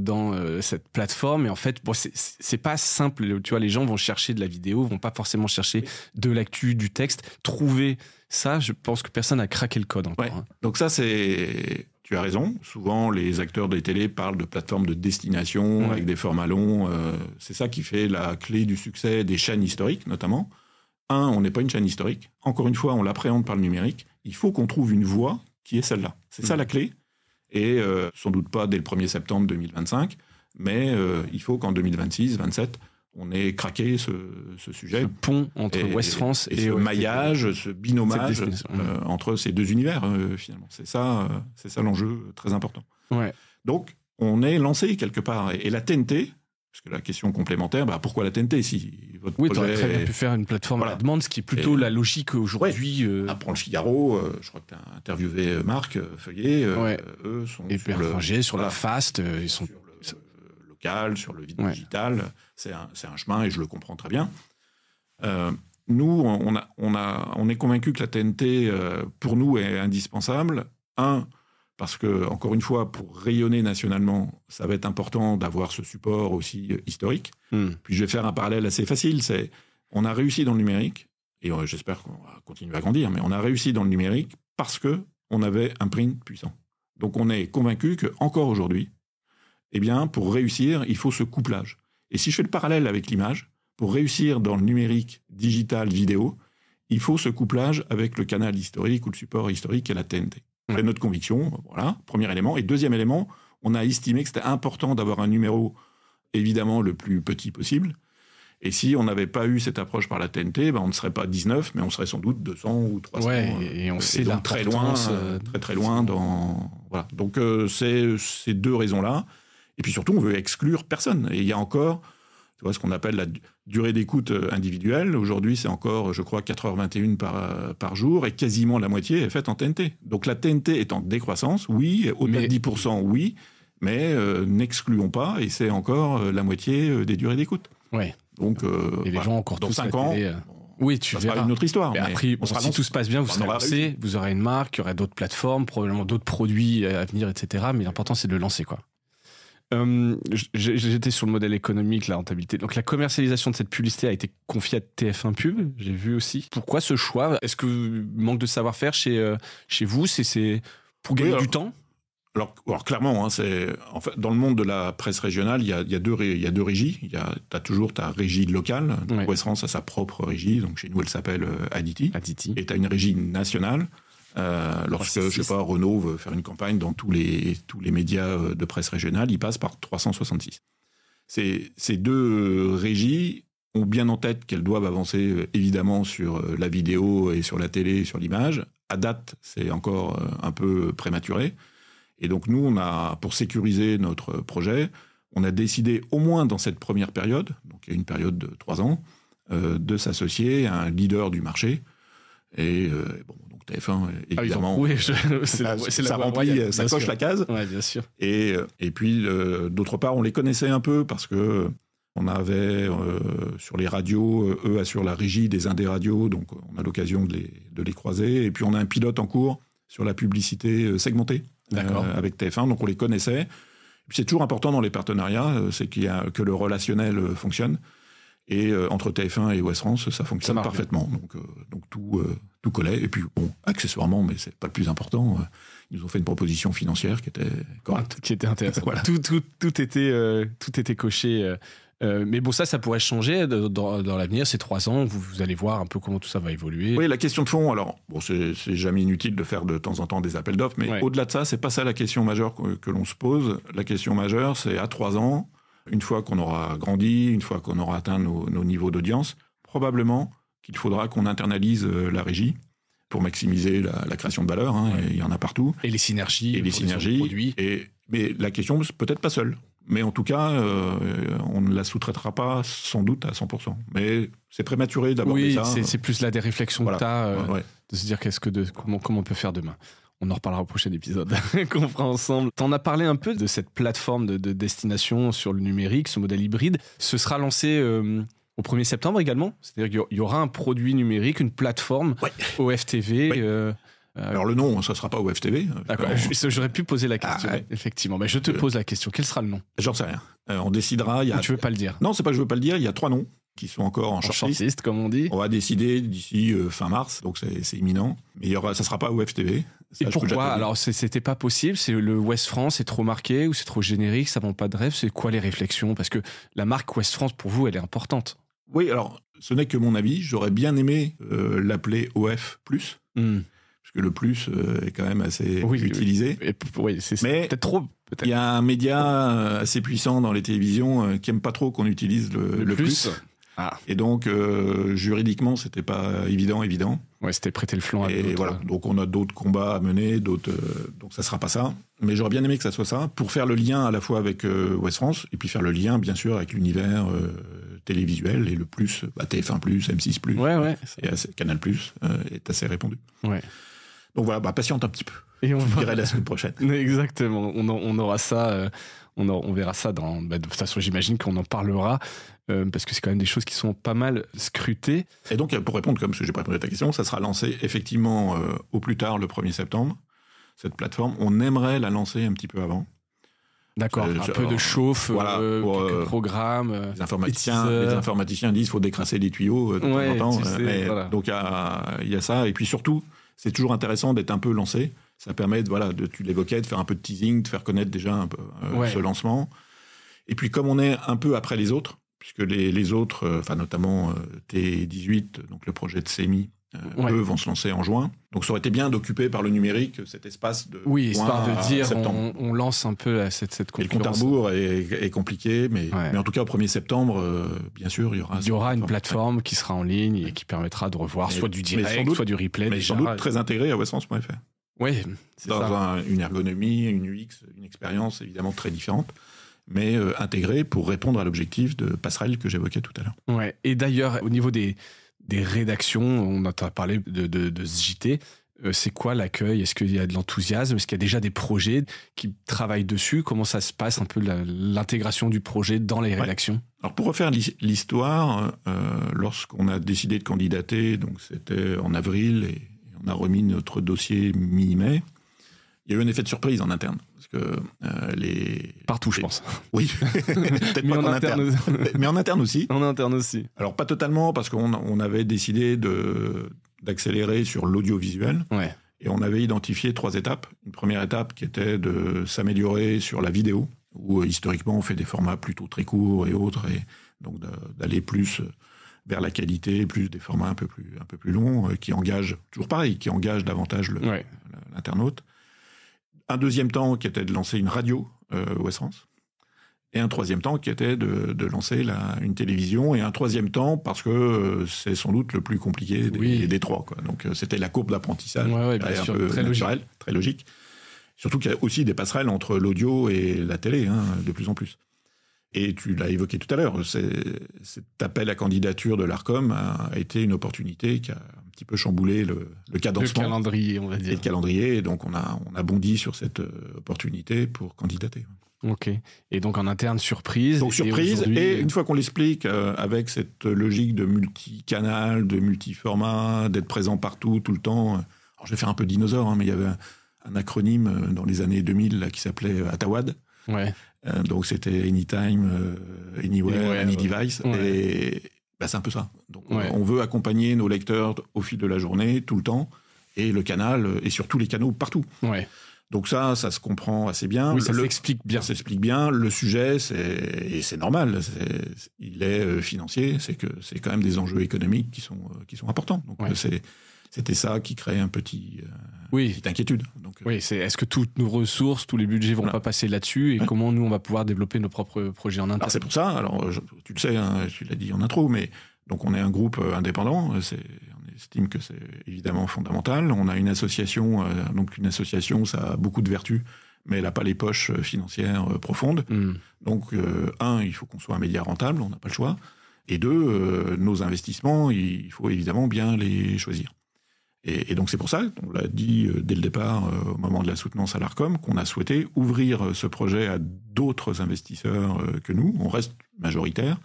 cette plateforme. Et en fait, c'est pas simple. Tu vois, les gens vont chercher de la vidéo, vont pas forcément chercher de l'actu, du texte. Trouver ça, je pense que personne n'a craqué le code encore. Ouais. Donc ça, tu as raison. Souvent, les acteurs des télés parlent de plateformes de destination avec des formats longs. C'est ça qui fait la clé du succès des chaînes historiques, notamment. On n'est pas une chaîne historique. Encore une fois, on l'appréhende par le numérique. Il faut qu'on trouve une voie qui est celle-là. C'est ça la clé. Et sans doute pas dès le 1er septembre 2025, mais il faut qu'en 2026-27, on ait craqué ce sujet. Ce pont entre Westfrance et ce maillage, ce binomage entre ces deux univers, finalement. C'est ça l'enjeu très important. Ouais. Donc, on est lancé quelque part. Et la TNT, parce que la question complémentaire, pourquoi la TNT si votre projet... tu aurais très bien pu faire une plateforme à la demande, ce qui est plutôt la logique aujourd'hui. Prends le Figaro, je crois que tu as interviewé Marc Feuillet, eux sont sur la Fast, ils sont... Sur le local, sur le digital, c'est un chemin et je le comprends très bien. Nous, on est convaincus que la TNT, pour nous, est indispensable. Parce que, encore une fois, pour rayonner nationalement, ça va être important d'avoir ce support aussi historique. Puis je vais faire un parallèle assez facile, on a réussi dans le numérique, et j'espère qu'on va continuer à grandir, mais on a réussi dans le numérique parce qu'on avait un print puissant. Donc on est convaincu qu'encore aujourd'hui, eh bien, pour réussir, il faut ce couplage. Et si je fais le parallèle avec l'image, pour réussir dans le numérique, digital, vidéo, il faut ce couplage avec le canal historique ou le support historique et la TNT. C'est notre conviction, voilà, premier élément. Et deuxième élément, on a estimé que c'était important d'avoir un numéro, évidemment, le plus petit possible. Et si on n'avait pas eu cette approche par la TNT, on ne serait pas 19, mais on serait sans doute 200 ou 300. Et on sait donc très loin, très loin dans... Voilà. Donc, c'est ces deux raisons-là. Et puis surtout, on veut exclure personne. Et il y a encore... Tu vois, ce qu'on appelle la durée d'écoute individuelle. Aujourd'hui, c'est encore, je crois, 4h21 par jour, et quasiment la moitié est faite en TNT. Donc la TNT est en décroissance, oui, au-delà de 10%, oui, mais n'excluons pas, et c'est encore la moitié des durées d'écoute. Ouais. Donc, et les gens encore dans 5 ans, oui, tu verras. Ça sera une autre histoire. Mais après, si tout se passe bien, vous serez lancé, vous aurez une marque, il y aura d'autres plateformes, probablement d'autres produits à venir, etc. Mais l'important, c'est de le lancer, quoi. J'étais sur le modèle économique, la rentabilité. Donc la commercialisation de cette publicité a été confiée à TF1 Pub, j'ai vu aussi. Pourquoi ce choix ? Est-ce que manque de savoir-faire chez vous, c'est pour gagner du temps ? Alors clairement, en fait, dans le monde de la presse régionale, il y a deux régies. Tu as toujours ta régie locale. Westfrance a sa propre régie, donc chez nous elle s'appelle Aditi. Et tu as une régie nationale. Lorsque, je sais pas, Renault veut faire une campagne dans tous les médias de presse régionale, il passe par 366. Ces deux régies ont bien en tête qu'elles doivent avancer évidemment sur la vidéo et sur la télé, sur l'image. À date, c'est encore un peu prématuré. Et donc nous, pour sécuriser notre projet, on a décidé au moins dans cette première période, donc il y a une période de 3 ans, de s'associer à un leader du marché Et donc TF1, évidemment, ça remplit, ça coche la case. Ouais, bien sûr. Et puis, d'autre part, on les connaissait un peu parce que on avait sur les radios, eux assurent la régie des indés radios, donc on a l'occasion de les croiser. Et puis on a un pilote en cours sur la publicité segmentée avec TF1, donc on les connaissait. Et puis c'est toujours important dans les partenariats, c'est que le relationnel fonctionne. Et entre TF1 et Ouest France, ça fonctionne parfaitement. Donc tout collait. Et puis accessoirement, mais c'est pas le plus important, ils nous ont fait une proposition financière qui était correcte, qui était intéressante. Voilà. Tout était coché. Mais bon, ça pourrait changer dans l'avenir, ces 3 ans, vous allez voir un peu comment tout ça va évoluer. Oui, la question de fond, alors, c'est jamais inutile de faire de temps en temps des appels d'offres, mais au-delà de ça, c'est pas ça la question majeure que l'on se pose. La question majeure, c'est à 3 ans, une fois qu'on aura grandi, une fois qu'on aura atteint nos niveaux d'audience, probablement qu'il faudra qu'on internalise la régie pour maximiser la création de valeur, il y en a partout. Et les synergies. Produits. Mais la question, c'est peut-être pas seule. Mais en tout cas, on ne la sous-traitera pas sans doute à 100%. Mais c'est prématuré d'aborder ça. Oui, c'est plus là des réflexions que tu as, de se dire comment on peut faire demain. On en reparlera au prochain épisode qu'on fera ensemble. T'en as parlé un peu de cette plateforme de destination sur le numérique, ce modèle hybride. Ce sera lancé au 1er septembre également. C'est-à-dire qu'il y aura un produit numérique, une plateforme OFTV. Oui. Alors le nom, ça ne sera pas OFTV. D'accord, j'aurais pu poser la question, effectivement. Mais je te pose la question, quel sera le nom ? J'en sais rien. On décidera. Ou tu veux pas le dire ? Non, c'est pas que je veux pas le dire. Il y a 3 noms qui sont encore en shortlist, comme on dit. On va décider d'ici fin mars, donc c'est imminent. Mais ça sera pas OFTV. Et pourquoi ? Alors c'était pas possible. C'est le Ouest France, c'est trop marqué ou c'est trop générique, ça vend pas de rêve. C'est quoi les réflexions ? Parce que la marque Ouest France, pour vous, elle est importante. Oui, alors ce n'est que mon avis. J'aurais bien aimé l'appeler OF+. Parce que le plus est quand même assez utilisé. Oui, c'est peut-être trop. Il y a un média assez puissant dans les télévisions qui aime pas trop qu'on utilise le plus. Ah. Et donc, juridiquement, c'était pas évident. Ouais, c'était prêter le flanc à d'autres. Et voilà. Donc, on a d'autres combats à mener, donc ça sera pas ça. Mais j'aurais bien aimé que ça soit ça, pour faire le lien à la fois avec Ouest France, et puis faire le lien, bien sûr, avec l'univers télévisuel, et le plus, TF1+, M6+, et Canal+, est assez répandu. Ouais. Donc voilà, patiente un petit peu. Et on verra la semaine prochaine. Exactement. On aura ça. On verra ça de toute façon, j'imagine qu'on en parlera parce que c'est quand même des choses qui sont pas mal scrutées. Et donc, pour répondre, comme j'ai pas répondu à ta question, ça sera lancé effectivement au plus tard le 1er septembre. Cette plateforme, on aimerait la lancer un petit peu avant. D'accord, un peu de chauffe, quelques programmes. Les informaticiens disent qu'il faut décrasser les tuyaux de temps en temps. Donc, il y a ça. Et puis surtout, c'est toujours intéressant d'être un peu lancé. Ça permet, tu l'évoquais, de faire un peu de teasing, de faire connaître déjà un peu ce lancement. Et puis, comme on est un peu après les autres, puisque les autres, notamment T18, donc le projet de CEMI, eux vont se lancer en juin. Donc, ça aurait été bien d'occuper par le numérique cet espace de histoire de dire, on lance un peu cette concurrence. Et le compte à rebours est compliqué, mais en tout cas, au 1er septembre, bien sûr, il y aura une plateforme qui sera en ligne et qui permettra de revoir soit du direct, soit du replay. Mais sans doute très intégré à westfrance.fr. Oui, c'est ça. Une ergonomie, une UX, une expérience évidemment très différente, mais intégrée pour répondre à l'objectif de passerelle que j'évoquais tout à l'heure. Ouais. Et d'ailleurs, au niveau des rédactions, on a parlé de ce JT. C'est quoi l'accueil ? Est-ce qu'il y a de l'enthousiasme ? Est-ce qu'il y a déjà des projets qui travaillent dessus ? Comment ça se passe un peu l'intégration du projet dans les rédactions ? Alors pour refaire l'histoire, lorsqu'on a décidé de candidater, donc c'était en avril et on a remis notre dossier mi-mai, il y a eu un effet de surprise en interne. Parce que Partout, je pense. Oui, peut-être pas en interne. Mais en interne aussi. En interne aussi. Alors pas totalement, parce qu'on avait décidé d'accélérer sur l'audiovisuel. Ouais. Et on avait identifié 3 étapes. Une première étape qui était de s'améliorer sur la vidéo, où historiquement on fait des formats plutôt très courts et autres, et donc d'aller plus vers la qualité, plus des formats un peu plus longs, qui engagent, toujours pareil, qui engagent davantage l'internaute. Un deuxième temps qui était de lancer une radio Ouest France. Et un troisième temps qui était de lancer une télévision. Et un troisième temps parce que c'est sans doute le plus compliqué des 3. Quoi. Donc c'était la courbe d'apprentissage. Bien sûr, un peu très naturel, très logique. Surtout qu'il y a aussi des passerelles entre l'audio et la télé, de plus en plus. Et tu l'as évoqué tout à l'heure, cet appel à candidature de l'ARCOM a été une opportunité qui a petit peu chamboulé le cadencement. Le calendrier, on va dire. Et le calendrier, et donc on a bondi sur cette opportunité pour candidater. Ok. Et donc en interne, surprise. Donc surprise, et une fois qu'on l'explique avec cette logique de multicanal, de multiformat, d'être présent partout, tout le temps. Alors je vais faire un peu dinosaure, mais il y avait un acronyme dans les années 2000 là, qui s'appelait ATAWAD. Ouais. Donc c'était Anytime, Anywhere, Any Device. Ouais. Et c'est un peu ça. Donc on veut accompagner nos lecteurs au fil de la journée, tout le temps, et le canal, et sur tous les canaux, partout. Ouais. Donc ça se comprend assez bien. Oui, ça s'explique bien. Ça s'explique bien. Le sujet, c'est normal. Il est financier. C'est quand même des enjeux économiques qui sont importants. Donc c'était ça qui crée une petite inquiétude. Donc, est-ce que toutes nos ressources, tous les budgets vont pas passer là-dessus, et comment nous on va pouvoir développer nos propres projets en interne. Alors c'est pour ça. Alors tu le sais, hein, tu l'as dit en intro, mais donc on est un groupe indépendant. On estime que c'est évidemment fondamental. On a une association. Donc une association, ça a beaucoup de vertus, mais elle n'a pas les poches financières profondes. Donc il faut qu'on soit un média rentable. On n'a pas le choix. Et deux, nos investissements, il faut évidemment bien les choisir. Et donc c'est pour ça, on l'a dit dès le départ, au moment de la soutenance à l'ARCOM, qu'on a souhaité ouvrir ce projet à d'autres investisseurs que nous. On reste majoritaire.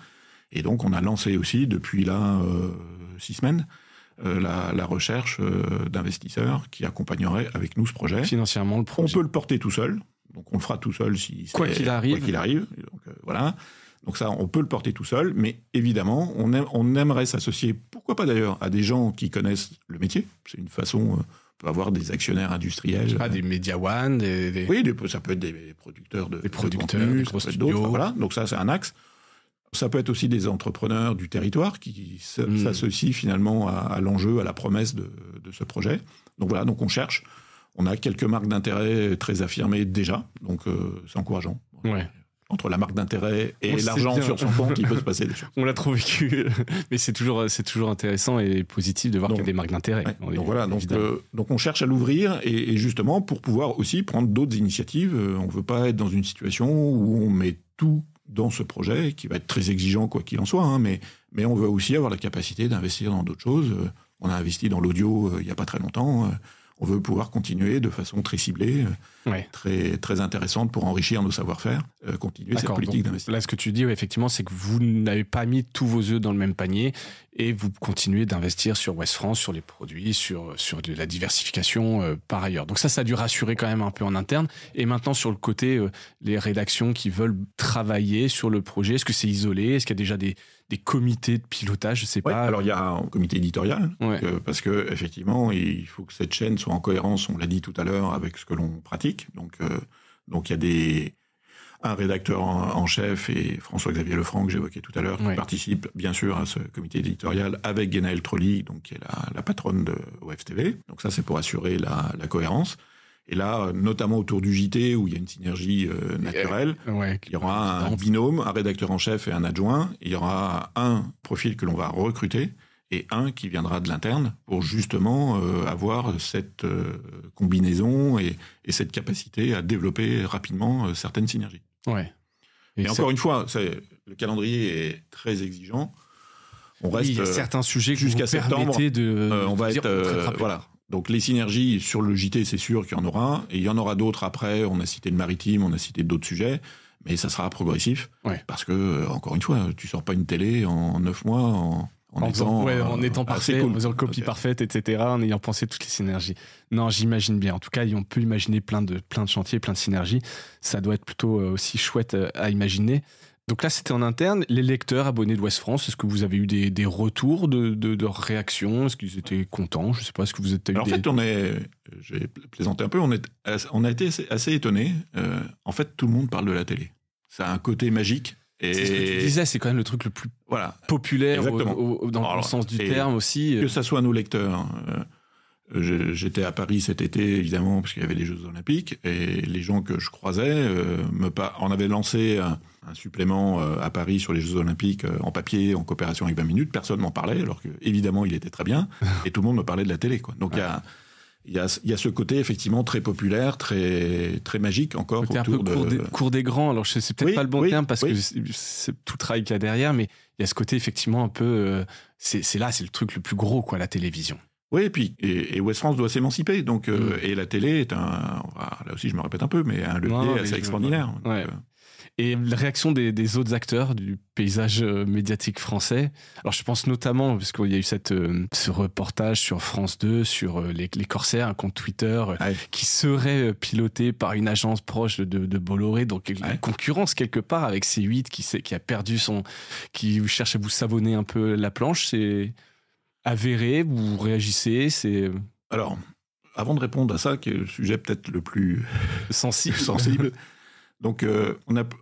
Et donc on a lancé aussi, depuis là 6 semaines, la recherche d'investisseurs qui accompagneraient avec nous ce projet. Financièrement, le projet. On peut le porter tout seul. Donc on le fera tout seul quoi qu'il arrive. Donc voilà. Donc ça, on peut le porter tout seul, mais évidemment, on aimerait s'associer, pourquoi pas d'ailleurs, à des gens qui connaissent le métier. C'est une façon, on peut avoir des actionnaires industriels. Des Media One, Oui, ça peut être des producteurs de contenu, des gros studios. Voilà, donc ça, c'est un axe. Ça peut être aussi des entrepreneurs du territoire qui s'associent finalement à l'enjeu, à la promesse de ce projet. Donc voilà, donc on cherche. On a quelques marques d'intérêt très affirmées déjà, donc c'est encourageant. Ouais. Entre la marque d'intérêt et l'argent sur son compte, il peut se passer des choses. On l'a trop vécu, mais c'est toujours intéressant et positif de voir qu'il y a des marques d'intérêt. Ouais, donc voilà, donc on cherche à l'ouvrir, et justement pour pouvoir aussi prendre d'autres initiatives. On ne veut pas être dans une situation où on met tout dans ce projet, qui va être très exigeant quoi qu'il en soit, hein, mais on veut aussi avoir la capacité d'investir dans d'autres choses. On a investi dans l'audio il n'y a pas très longtemps. On veut pouvoir continuer de façon très ciblée, très, très intéressante pour enrichir nos savoir-faire, continuer cette politique d'investissement. Là, ce que tu dis, effectivement, c'est que vous n'avez pas mis tous vos œufs dans le même panier, et vous continuez d'investir sur Ouest France, sur les produits, sur de la diversification par ailleurs. Donc ça a dû rassurer quand même un peu en interne. Et maintenant, sur le côté, les rédactions qui veulent travailler sur le projet, est-ce que c'est isolé? Est-ce qu'il y a déjà des comités de pilotage? Je sais pas. Alors il y a un comité éditorial, parce que effectivement, il faut que cette chaîne soit en cohérence, on l'a dit tout à l'heure, avec ce que l'on pratique. Donc il y a un rédacteur en chef, et François-Xavier Lefranc, que j'évoquais tout à l'heure, qui participe bien sûr à ce comité éditorial avec Guénaëlle Trolli, donc qui est la patronne de OFTV. Donc ça, c'est pour assurer la cohérence. Et là, notamment autour du JT, où il y a une synergie naturelle, il y aura un binôme, un rédacteur en chef et un adjoint. Il y aura un profil que l'on va recruter, et un qui viendra de l'interne, pour justement avoir cette combinaison et cette capacité à développer rapidement certaines synergies. Ouais. Et encore une fois, le calendrier est très exigeant. On reste, il y a certains sujets jusqu'à septembre. On va être très voilà. Donc les synergies sur le JT, c'est sûr qu'il y en aura, et il y en aura d'autres après. On a cité le maritime, on a cité d'autres sujets, mais ça sera progressif, parce que encore une fois, tu sors pas une télé en 9 mois en étant parfait, cool. En faisant copie parfaite, etc., en ayant pensé toutes les synergies. Non, j'imagine bien. En tout cas, on peut imaginer plein de chantiers, plein de synergies. Ça doit être plutôt aussi chouette à imaginer. Donc là, c'était en interne. Les lecteurs abonnés d'Ouest France, est-ce que vous avez eu des retours de réactions? Est-ce qu'ils étaient contents? Je ne sais pas, est-ce que vous êtes... En fait, j'ai plaisanté un peu, on a été assez étonnés. En fait, tout le monde parle de la télé. Ça a un côté magique. Et c'est ce que tu disais, c'est quand même le truc le plus populaire dans le sens du terme aussi. Que ça soit nos lecteurs. J'étais à Paris cet été, évidemment, parce qu'il y avait les Jeux Olympiques, et les gens que je croisais on avait lancé un supplément à Paris sur les Jeux Olympiques en papier, en coopération avec 20 minutes. Personne m'en parlait, alors que évidemment il était très bien, et tout le monde me parlait de la télé, quoi. Donc il y a ce côté effectivement très populaire, très très magique encore autour un peu cours des grands. Alors c'est peut-être pas le bon terme, parce que c'est tout le travail qu'il y a derrière, mais il y a ce côté effectivement un peu c'est le truc le plus gros, quoi, la télévision. Oui, et Ouest France doit s'émanciper. Donc, et la télé est là aussi je me répète un peu, mais un levier assez extraordinaire. Ouais. Et la réaction des autres acteurs du paysage médiatique français. Alors je pense notamment, parce qu'il y a eu ce reportage sur France 2 sur les corsaires, un compte Twitter qui serait piloté par une agence proche de Bolloré, donc une concurrence quelque part avec C8 qui a perdu qui cherche à vous savonner un peu la planche. C'est avéré, vous réagissez, c'est... Alors, avant de répondre à ça, qui est le sujet peut-être le plus sensible. Donc,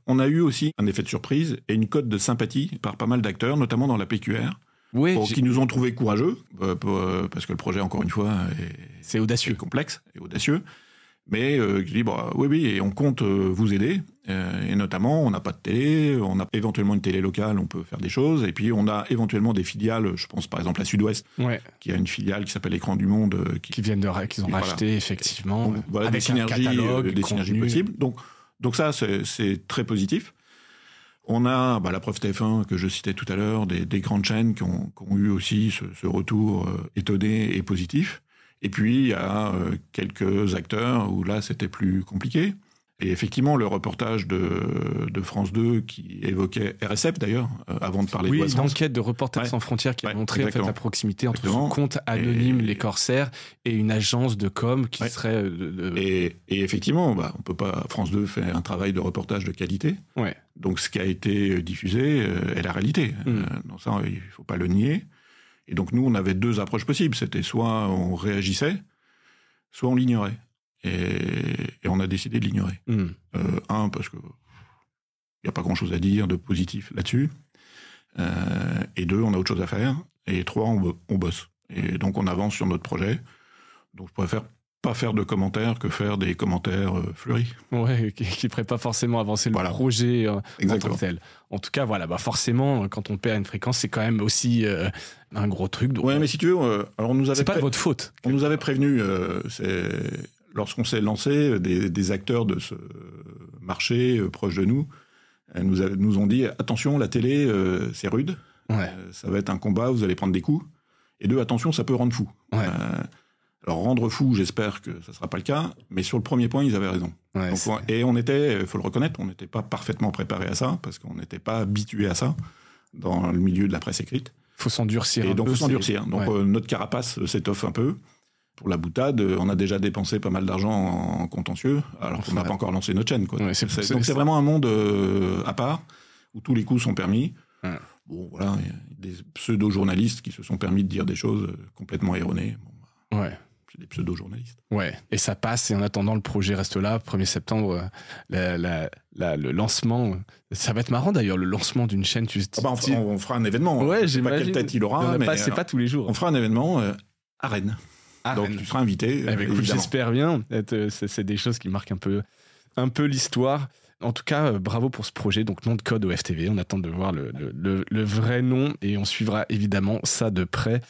on a eu aussi un effet de surprise et une cote de sympathie par pas mal d'acteurs, notamment dans la PQR, qui nous ont trouvé courageux, parce que le projet, encore une fois, c'est audacieux, complexe et audacieux. Mais je dis, oui, et on compte vous aider. Et notamment, on n'a pas de télé, on a éventuellement une télé locale, on peut faire des choses. Et puis, on a éventuellement des filiales, je pense par exemple à Sud-Ouest, qui a une filiale qui s'appelle Écran du Monde. qu'ils ont racheté, effectivement. Donc, voilà, avec des synergies possibles. Donc ça, c'est très positif. On a la preuve TF1 que je citais tout à l'heure, des grandes chaînes qui ont eu aussi ce retour étonné et positif. Et puis, il y a quelques acteurs où là, c'était plus compliqué. Et effectivement, le reportage de France 2 qui évoquait RSF d'ailleurs, avant de parler de Ouest France. Oui, l'enquête de Reporters sans frontières qui a montré en fait, la proximité entre son compte anonyme, les corsaires, et une agence de com qui serait... Et effectivement, on peut pas... France 2 fait un travail de reportage de qualité. Donc ce qui a été diffusé est la réalité. Donc ça, il faut pas le nier. Et donc nous, on avait deux approches possibles. C'était soit on réagissait, soit on l'ignorait. Et on a décidé de l'ignorer. Parce que il n'y a pas grand-chose à dire de positif là-dessus. Et deux, on a autre chose à faire. Et trois, on bosse. Et donc on avance sur notre projet. Donc je préfère pas faire de commentaires que faire des commentaires fleuris. Ouais, qui ne feraient pas forcément avancer le projet en tant que tel. En tout cas, forcément, quand on perd une fréquence, c'est quand même aussi un gros truc. Donc, mais si tu veux, alors on nous avait c'est pas de votre faute. On nous avait prévenu, lorsqu'on s'est lancé, des acteurs de ce marché proche de nous, nous ont dit attention, la télé, c'est rude, ça va être un combat, vous allez prendre des coups. Et deux, attention, ça peut rendre fou. Alors rendre fou, j'espère que ça sera pas le cas, mais sur le premier point, ils avaient raison. Et on était, faut le reconnaître, on n'était pas parfaitement préparé à ça, parce qu'on n'était pas habitué à ça dans le milieu de la presse écrite. Faut s'endurcir. Et donc faut s'endurcir. Donc notre carapace s'étoffe un peu. Pour la boutade, on a déjà dépensé pas mal d'argent en contentieux, alors qu'on n'a pas encore lancé notre chaîne. Donc c'est vraiment un monde à part, où tous les coups sont permis. Bon, voilà, il y a des pseudo-journalistes qui se sont permis de dire des choses complètement erronées. C'est des pseudo-journalistes. Et ça passe, et en attendant, le projet reste là. 1er septembre, le lancement. Ça va être marrant d'ailleurs, le lancement d'une chaîne. On fera un événement. Je sais pas quelle tête il aura, mais c'est pas tous les jours. On fera un événement à Rennes. Donc tu seras invité. J'espère bien. C'est des choses qui marquent un peu l'histoire. En tout cas, bravo pour ce projet. Donc, nom de code au FTV. On attend de voir le vrai nom et on suivra évidemment ça de près.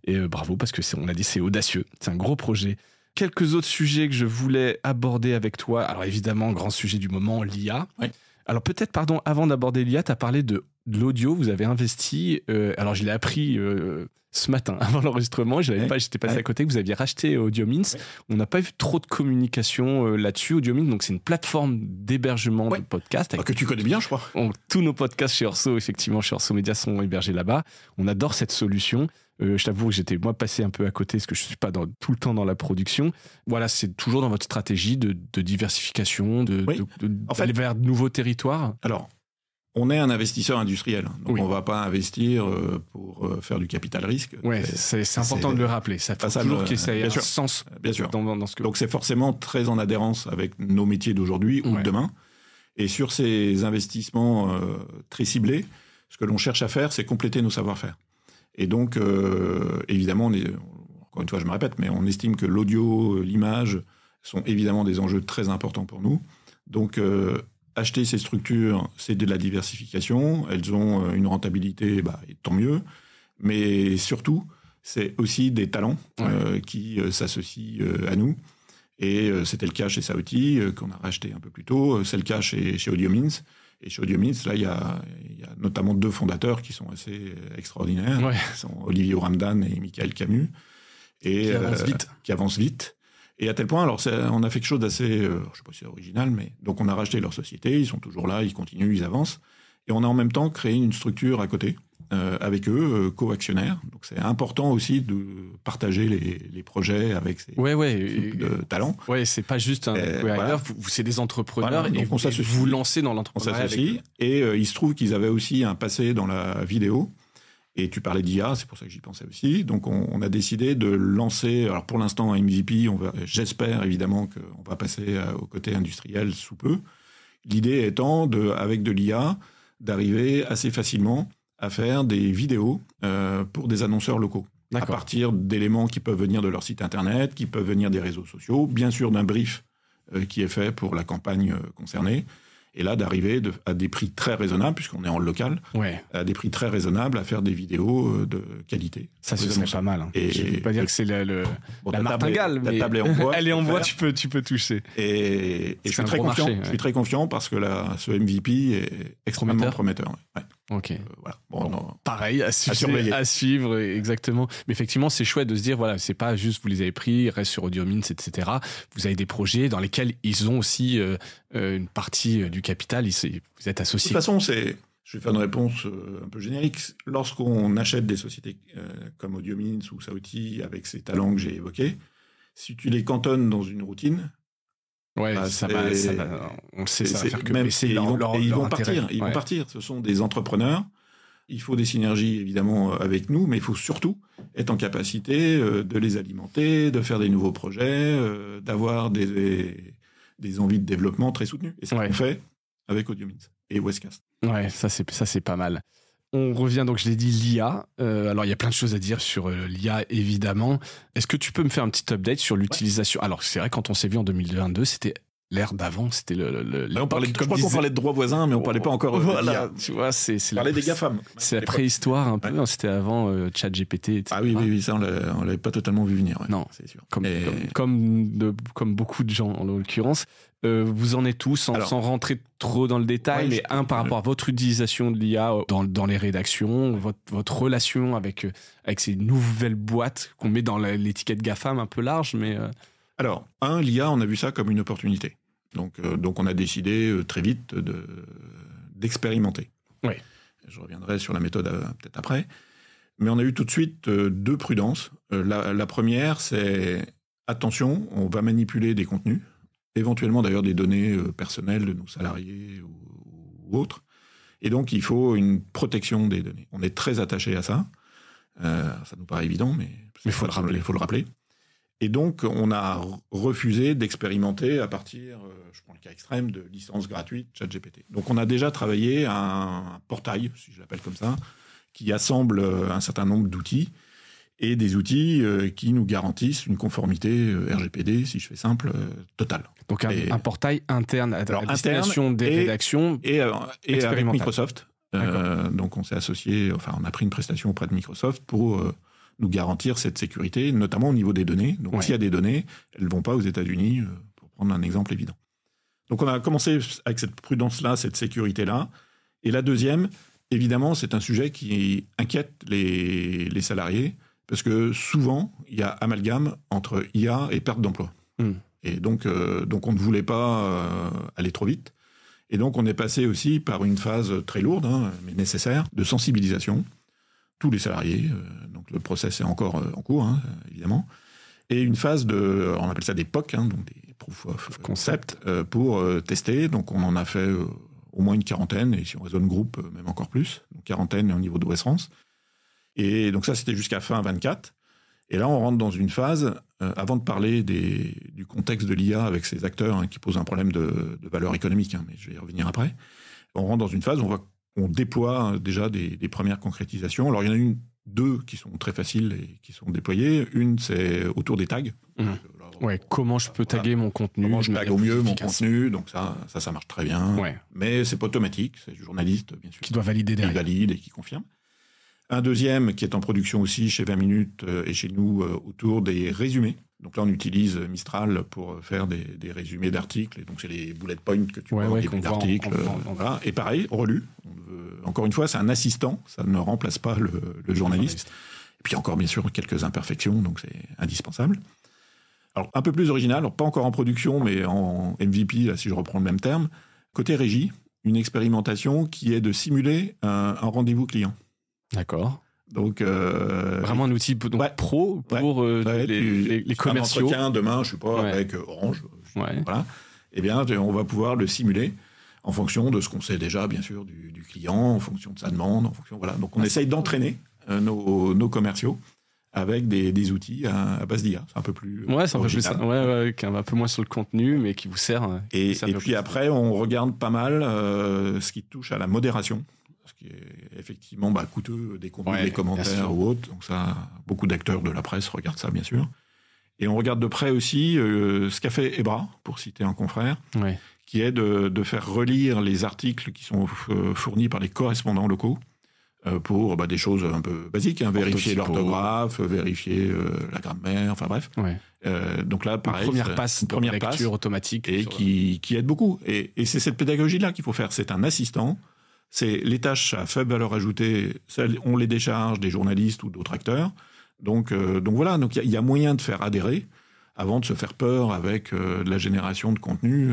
Et bravo, parce que on l'a dit, c'est audacieux. C'est un gros projet. Quelques autres sujets que je voulais aborder avec toi. Alors évidemment, grand sujet du moment, l'IA. Alors peut-être, avant d'aborder l'IA, tu as parlé de l'audio. Vous avez investi. Alors je l'ai appris ce matin, avant l'enregistrement. J'étais passé à côté, que vous aviez racheté AudioMints. On n'a pas vu trop de communication là-dessus. AudioMints, donc c'est une plateforme d'hébergement de podcasts. Que tu connais bien, je crois. Tous nos podcasts chez Orso, effectivement, chez Orso Média, sont hébergés là-bas. On adore cette solution. Je t'avoue que j'étais passé un peu à côté parce que je suis pas tout le temps dans la production. Voilà, c'est toujours dans votre stratégie de diversification, d'aller vers de nouveaux territoires. Alors, on est un investisseur industriel, donc on va pas investir pour faire du capital risque. C'est important de le rappeler. Ça fait toujours qu'il y ait un sens bien sûr. Dans ce que... Donc c'est forcément très en adhérence avec nos métiers d'aujourd'hui ou de demain. Et sur ces investissements très ciblés, ce que l'on cherche à faire, c'est compléter nos savoir-faire. Et donc, évidemment, encore une fois, je me répète, mais on estime que l'audio, l'image sont évidemment des enjeux très importants pour nous. Donc, acheter ces structures, c'est de la diversification. Elles ont une rentabilité, tant mieux. Mais surtout, c'est aussi des talents qui s'associent à nous. Et c'était le cas chez Saouti, qu'on a racheté un peu plus tôt. C'est le cas chez AudioMints. Et chez AudioMints, là, il y a notamment deux fondateurs qui sont assez extraordinaires. Qui sont Olivier Ramdan et Michael Camus. et qui avance vite. Et à tel point, alors on a fait quelque chose d'assez, je sais pas si c'est original, mais donc on a racheté leur société, ils sont toujours là, ils continuent, ils avancent, et on a en même temps créé une structure à côté avec eux, co-actionnaires. Donc c'est important aussi de partager les projets avec ces de talents. Ouais, c'est pas juste c'est des entrepreneurs et donc vous lancez dans l'entrepreneuriat. On s'associe et il se trouve qu'ils avaient aussi un passé dans la vidéo. Et tu parlais d'IA, c'est pour ça que j'y pensais aussi. Donc, on a décidé de lancer, alors pour l'instant, un MVP. J'espère évidemment qu'on va passer au côté industriel sous peu. L'idée étant, avec de l'IA, d'arriver assez facilement à faire des vidéos pour des annonceurs locaux. À partir d'éléments qui peuvent venir de leur site internet, qui peuvent venir des réseaux sociaux, bien sûr d'un brief qui est fait pour la campagne concernée. Et là, d'arriver à des prix très raisonnables, puisqu'on est en local, à des prix très raisonnables, à faire des vidéos de qualité. Ça, ce serait pas mal. Hein. Et je ne veux pas dire que c'est la martingale, mais table est en bois, elle est en bois, tu peux toucher. Et je suis très confiant. Je suis très confiant parce que ce MVP est extrêmement prometteur. Ouais. Ok. Voilà. Pareil, à suivre, exactement. Mais effectivement, c'est chouette de se dire, voilà, c'est pas juste vous les avez pris, ils restent sur AudioMins, etc. Vous avez des projets dans lesquels ils ont aussi une partie du capital. Vous êtes associés. De toute façon, je vais faire une réponse un peu générique. Lorsqu'on achète des sociétés comme AudioMins ou Saouti avec ces talents que j'ai évoqués, si tu les cantonnes dans une routine, ça va, on le sait, ça va faire que baisser ils vont partir. Ce sont des entrepreneurs. Il faut des synergies, évidemment, avec nous, mais il faut surtout être en capacité de les alimenter, de faire des nouveaux projets, d'avoir des envies de développement très soutenues. Et c'est ce qu'on fait avec AudioMins et Westcast. Ouais, ça c'est pas mal. On revient donc, je l'ai dit, l'IA. Alors, il y a plein de choses à dire sur l'IA, évidemment. Est-ce que tu peux me faire un petit update sur l'utilisation ? Alors, c'est vrai, quand on s'est vu en 2022, c'était l'ère d'avant, c'était je crois qu'on parlait de droits voisins, mais on parlait pas encore voilà, tu vois, on parlait des GAFAM. C'est la préhistoire un peu, c'était avant ChatGPT, etc. Ah oui, ça, on l'avait pas totalement vu venir. Ouais. Non, c'est sûr. Comme beaucoup de gens, en l'occurrence. Vous en êtes tous, sans rentrer trop dans le détail, mais par rapport à votre utilisation de l'IA dans les rédactions, votre relation avec ces nouvelles boîtes qu'on met dans l'étiquette GAFAM un peu large, mais... Alors, l'IA, on a vu ça comme une opportunité. Donc on a décidé très vite d'expérimenter. Oui. Je reviendrai sur la méthode peut-être après. Mais on a eu tout de suite deux prudences. La première, c'est attention, on va manipuler des contenus, éventuellement d'ailleurs des données personnelles de nos salariés ou autres. Et donc, il faut une protection des données. On est très attaché à ça. Ça nous paraît évident, mais il faut le rappeler. Et donc, on a refusé d'expérimenter à partir, je prends le cas extrême, de licences gratuites ChatGPT. Donc, on a déjà travaillé à un portail, si je l'appelle comme ça, qui assemble un certain nombre d'outils, et des outils qui nous garantissent une conformité RGPD, si je fais simple, totale. Donc, un portail interne à la destination des rédactions et avec Microsoft. Donc, on s'est associé, on a pris une prestation auprès de Microsoft pour... nous garantir cette sécurité, notamment au niveau des données. Donc, s'il y a des données, elles ne vont pas aux États-Unis, pour prendre un exemple évident. Donc, on a commencé avec cette prudence-là, cette sécurité-là. Et la deuxième, évidemment, c'est un sujet qui inquiète les salariés, parce que souvent, il y a amalgame entre IA et perte d'emploi. Et donc, on ne voulait pas aller trop vite. Et donc, on est passé aussi par une phase très lourde, mais nécessaire, de sensibilisation. Tous les salariés, donc le process est encore en cours, évidemment, et une phase on appelle ça des POC, donc des Proof of Concept, pour tester. Donc on en a fait au moins une quarantaine, et si on raisonne groupe, même encore plus, donc quarantaine au niveau de West France. Et donc ça, c'était jusqu'à fin 24. Et là, on rentre dans une phase, avant de parler du contexte de l'IA avec ces acteurs qui posent un problème de valeur économique, mais je vais y revenir après, on rentre dans une phase où on déploie déjà des premières concrétisations. Alors, il y en a deux qui sont très faciles et qui sont déployées. Une, c'est autour des tags. Comment je peux taguer mon contenu. Comment je tague au mieux mon contenu. Donc ça marche très bien. Mais c'est pas automatique. C'est le journaliste, bien sûr. Qui doit valider derrière. Qui valide et qui confirme. Un deuxième qui est en production aussi chez 20 minutes et chez nous autour des résumés. Donc là, on utilise Mistral pour faire des résumés d'articles. Et donc, c'est les bullet points que tu vois au début d'articles. Voilà. Et pareil, relu. Encore une fois, c'est un assistant. Ça ne remplace pas le journaliste. Et puis encore bien sûr quelques imperfections, donc c'est indispensable. Alors un peu plus original, alors pas encore en production, mais en MVP, là, si je reprends le même terme. Côté régie, une expérimentation qui est de simuler un rendez-vous client. D'accord. Donc vraiment un outil pro pour les commerciaux. Un entretien demain, je sais pas, avec Orange, voilà. Eh bien, on va pouvoir le simuler en fonction de ce qu'on sait déjà, bien sûr, du client, en fonction de sa demande, en fonction, voilà. Donc on essaye d'entraîner nos commerciaux avec des outils à base d'IA. C'est un peu plus un peu moins sur le contenu, mais qui vous sert. Et puis après, on regarde pas mal ce qui touche à la modération, ce qui est effectivement coûteux, des contenus, des commentaires ou autres. Donc ça, beaucoup d'acteurs de la presse regardent ça, bien sûr. Et on regarde de près aussi ce qu'a fait Ebra, pour citer un confrère, qui est de faire relire les articles qui sont fournis par les correspondants locaux pour des choses un peu basiques, vérifier l'orthographe, vérifier la grammaire, enfin bref. Donc là, pareil, première passe automatique. Et qui aide beaucoup. Et c'est cette pédagogie-là qu'il faut faire. C'est un assistant. C'est les tâches à faible valeur ajoutée, on les décharge des journalistes ou d'autres acteurs. Donc voilà, donc il y a moyen de faire adhérer avant de se faire peur avec de la génération de contenu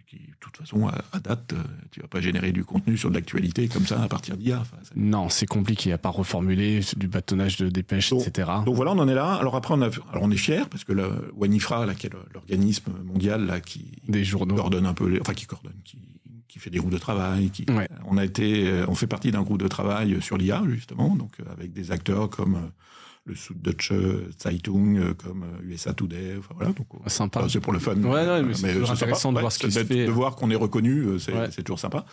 qui, de toute façon, à date, tu vas pas générer du contenu sur de l'actualité comme ça à partir d'IA. Non, c'est compliqué, à part reformuler du bâtonnage de dépêches, etc. Donc voilà, on en est là. Alors après, on est fiers parce que WANIFRA, qui est l'organisme mondial là, qui coordonne un peu, qui fait des groupes de travail. On fait partie d'un groupe de travail sur l'IA, justement, donc avec des acteurs comme le Süddeutsche Zeitung, comme USA Today, enfin voilà. Donc, sympa. C'est pour le fun. Mais c'est intéressant de voir ce qui se fait. De voir qu'on est reconnu, c'est toujours sympa.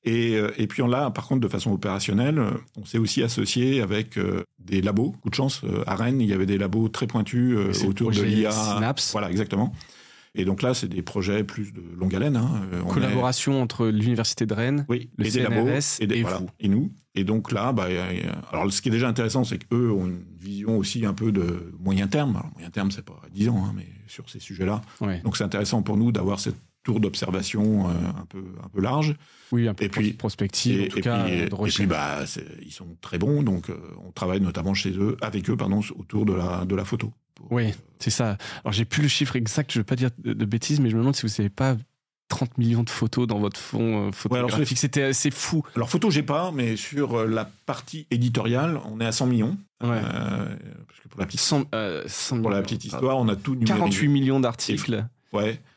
Et puis là, par contre, de façon opérationnelle, on s'est aussi associé avec des labos. Coup de chance, à Rennes, il y avait des labos très pointus autour de l'IA. Synapse. Voilà, exactement. Et donc là, c'est des projets plus de longue haleine. Collaboration entre l'Université de Rennes, le CNRS et nous. Et donc là, alors ce qui est déjà intéressant, c'est qu'eux ont une vision aussi un peu de moyen terme. Alors, moyen terme, c'est pas 10 ans, mais sur ces sujets-là. Donc c'est intéressant pour nous d'avoir cette tour d'observation un peu large. Oui, un peu de prospective, en tout cas, de recherche. Et puis, ils sont très bons, donc on travaille notamment avec eux, autour de la photo. Oui, c'est ça. Alors, j'ai plus le chiffre exact, je ne veux pas dire de bêtises, mais je me demande si vous savez pas 30 millions de photos dans votre fond photographique. C'était assez fou. Alors, photos, j'ai pas, mais sur la partie éditoriale, on est à 100 millions. Parce que pour la petite histoire, on a tout numérique. 48 millions d'articles.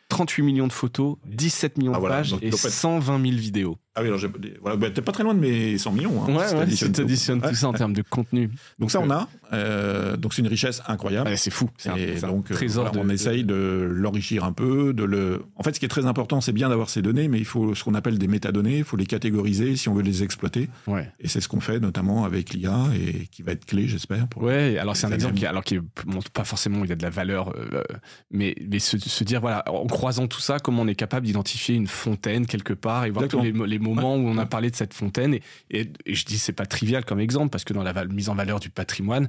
38 millions de photos, 17 millions de pages et 120 000 vidéos. Ah oui, alors t'es pas très loin de mes 100 millions. Si tu additionnes tout ça en termes de contenu. Donc ça, on a. Donc c'est une richesse incroyable. C'est fou. C'est un trésor. On essaye de l'enrichir un peu. En fait, ce qui est très important, c'est bien d'avoir ces données, mais il faut ce qu'on appelle des métadonnées. Il faut les catégoriser si on veut les exploiter. Et c'est ce qu'on fait notamment avec l'IA et qui va être clé, j'espère. Alors c'est un exemple qui montre pas forcément il y a de la valeur, mais se dire, voilà, en croisant tout ça, comment on est capable d'identifier une fontaine quelque part et voir tous les moments où on a parlé de cette fontaine. Et je dis, c'est pas trivial comme exemple, parce que dans la mise en valeur du patrimoine,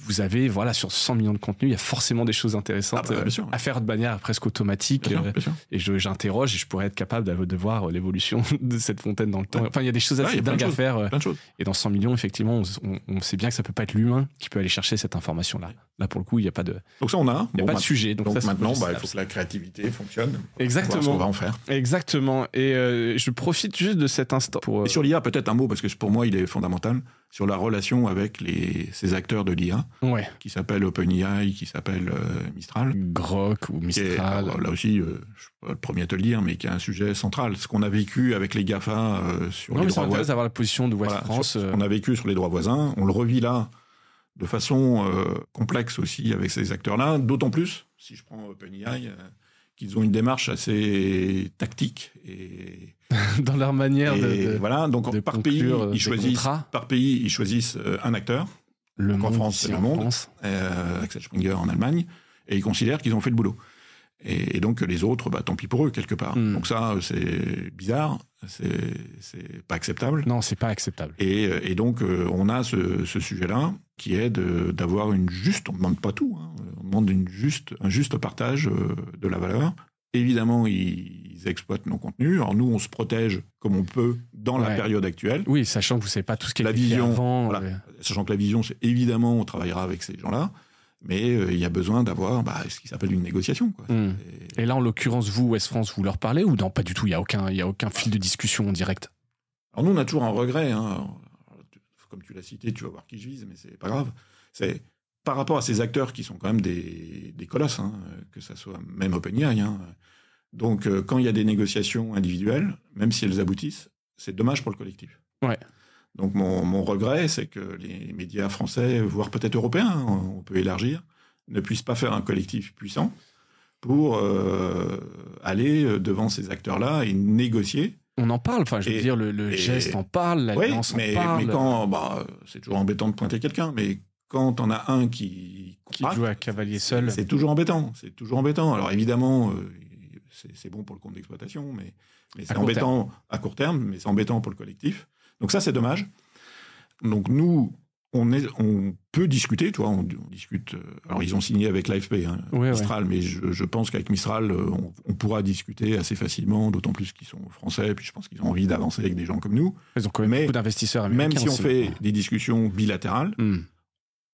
vous avez, sur 100 millions de contenus, il y a forcément des choses intéressantes à faire de manière presque automatique. Bien sûr. Et j'interroge et je pourrais être capable de voir l'évolution de cette fontaine dans le temps. Enfin, il y a des choses assez dingues à faire. Et dans 100 millions, effectivement, on sait bien que ça peut pas être l'humain qui peut aller chercher cette information-là. Là, pour le coup, il n'y a pas de... Donc ça, on a. Il n'y a pas de sujet. Donc ça, maintenant, il faut que la créativité fonctionne. Exactement. Ce qu'on va en faire. Exactement. Et je profite juste de cet instant pour... Et sur l'IA, peut-être un mot, parce que pour moi, il est fondamental, sur la relation avec ces acteurs de l'IA, qui s'appellent OpenAI, qui s'appellent Mistral. Grok ou Mistral. Là aussi, je ne suis pas le premier à te le dire, mais qui est un sujet central. Ce qu'on a vécu avec les GAFA sur les droits voisins. D'avoir la position de Ouest France. Ce qu'on a vécu sur les droits voisins, on le revit là de façon complexe aussi avec ces acteurs-là, d'autant plus, si je prends OpenAI, qu'ils ont une démarche assez tactique et dans leur manière voilà, donc par pays, ils choisissent un acteur. En France, c'est Le Monde, Axel Springer en Allemagne, et ils considèrent qu'ils ont fait le boulot. Et donc les autres, tant pis pour eux, quelque part. Donc ça, c'est bizarre, c'est pas acceptable. Non, c'est pas acceptable. Et donc, on a ce sujet-là, qui est d'avoir une juste, on ne demande pas tout, on demande un juste partage de la valeur, évidemment, ils exploitent nos contenus. Alors nous, on se protège comme on peut dans la période actuelle. Oui, sachant que vous ne savez pas tout ce qui est fait avant. Voilà. Sachant que la vision, c'est évidemment, on travaillera avec ces gens-là, mais il y a besoin d'avoir ce qui s'appelle une négociation. Quoi. Et là, en l'occurrence, vous, Ouest France, vous leur parlez ou non, pas du tout, il n'y a aucun fil de discussion en direct? Alors nous, on a toujours un regret. Comme tu l'as cité, tu vas voir qui je vise, mais c'est pas grave. C'est par rapport à ces acteurs qui sont quand même des colosses, que ça soit même OpenAI. Donc, quand il y a des négociations individuelles, même si elles aboutissent, c'est dommage pour le collectif. Ouais. Donc, mon regret, c'est que les médias français, voire peut-être européens, on peut élargir, ne puissent pas faire un collectif puissant pour aller devant ces acteurs-là et négocier. On en parle, enfin, je veux dire, le geste en parle, l'alliance en parle. Mais quand, c'est toujours embêtant de pointer quelqu'un, mais quand on a un qui joue à cavalier seul, c'est toujours embêtant. C'est toujours embêtant. Alors évidemment, c'est bon pour le compte d'exploitation, mais c'est embêtant à court terme, mais c'est embêtant pour le collectif. Donc ça, c'est dommage. Donc nous, on peut discuter, tu vois, on discute. Alors ils ont signé avec l'AFP, Mistral, mais je pense qu'avec Mistral, on pourra discuter assez facilement, d'autant plus qu'ils sont français, puis je pense qu'ils ont envie d'avancer avec des gens comme nous. Ils ont quand même beaucoup d'investisseurs américains. Même si on fait des discussions bilatérales,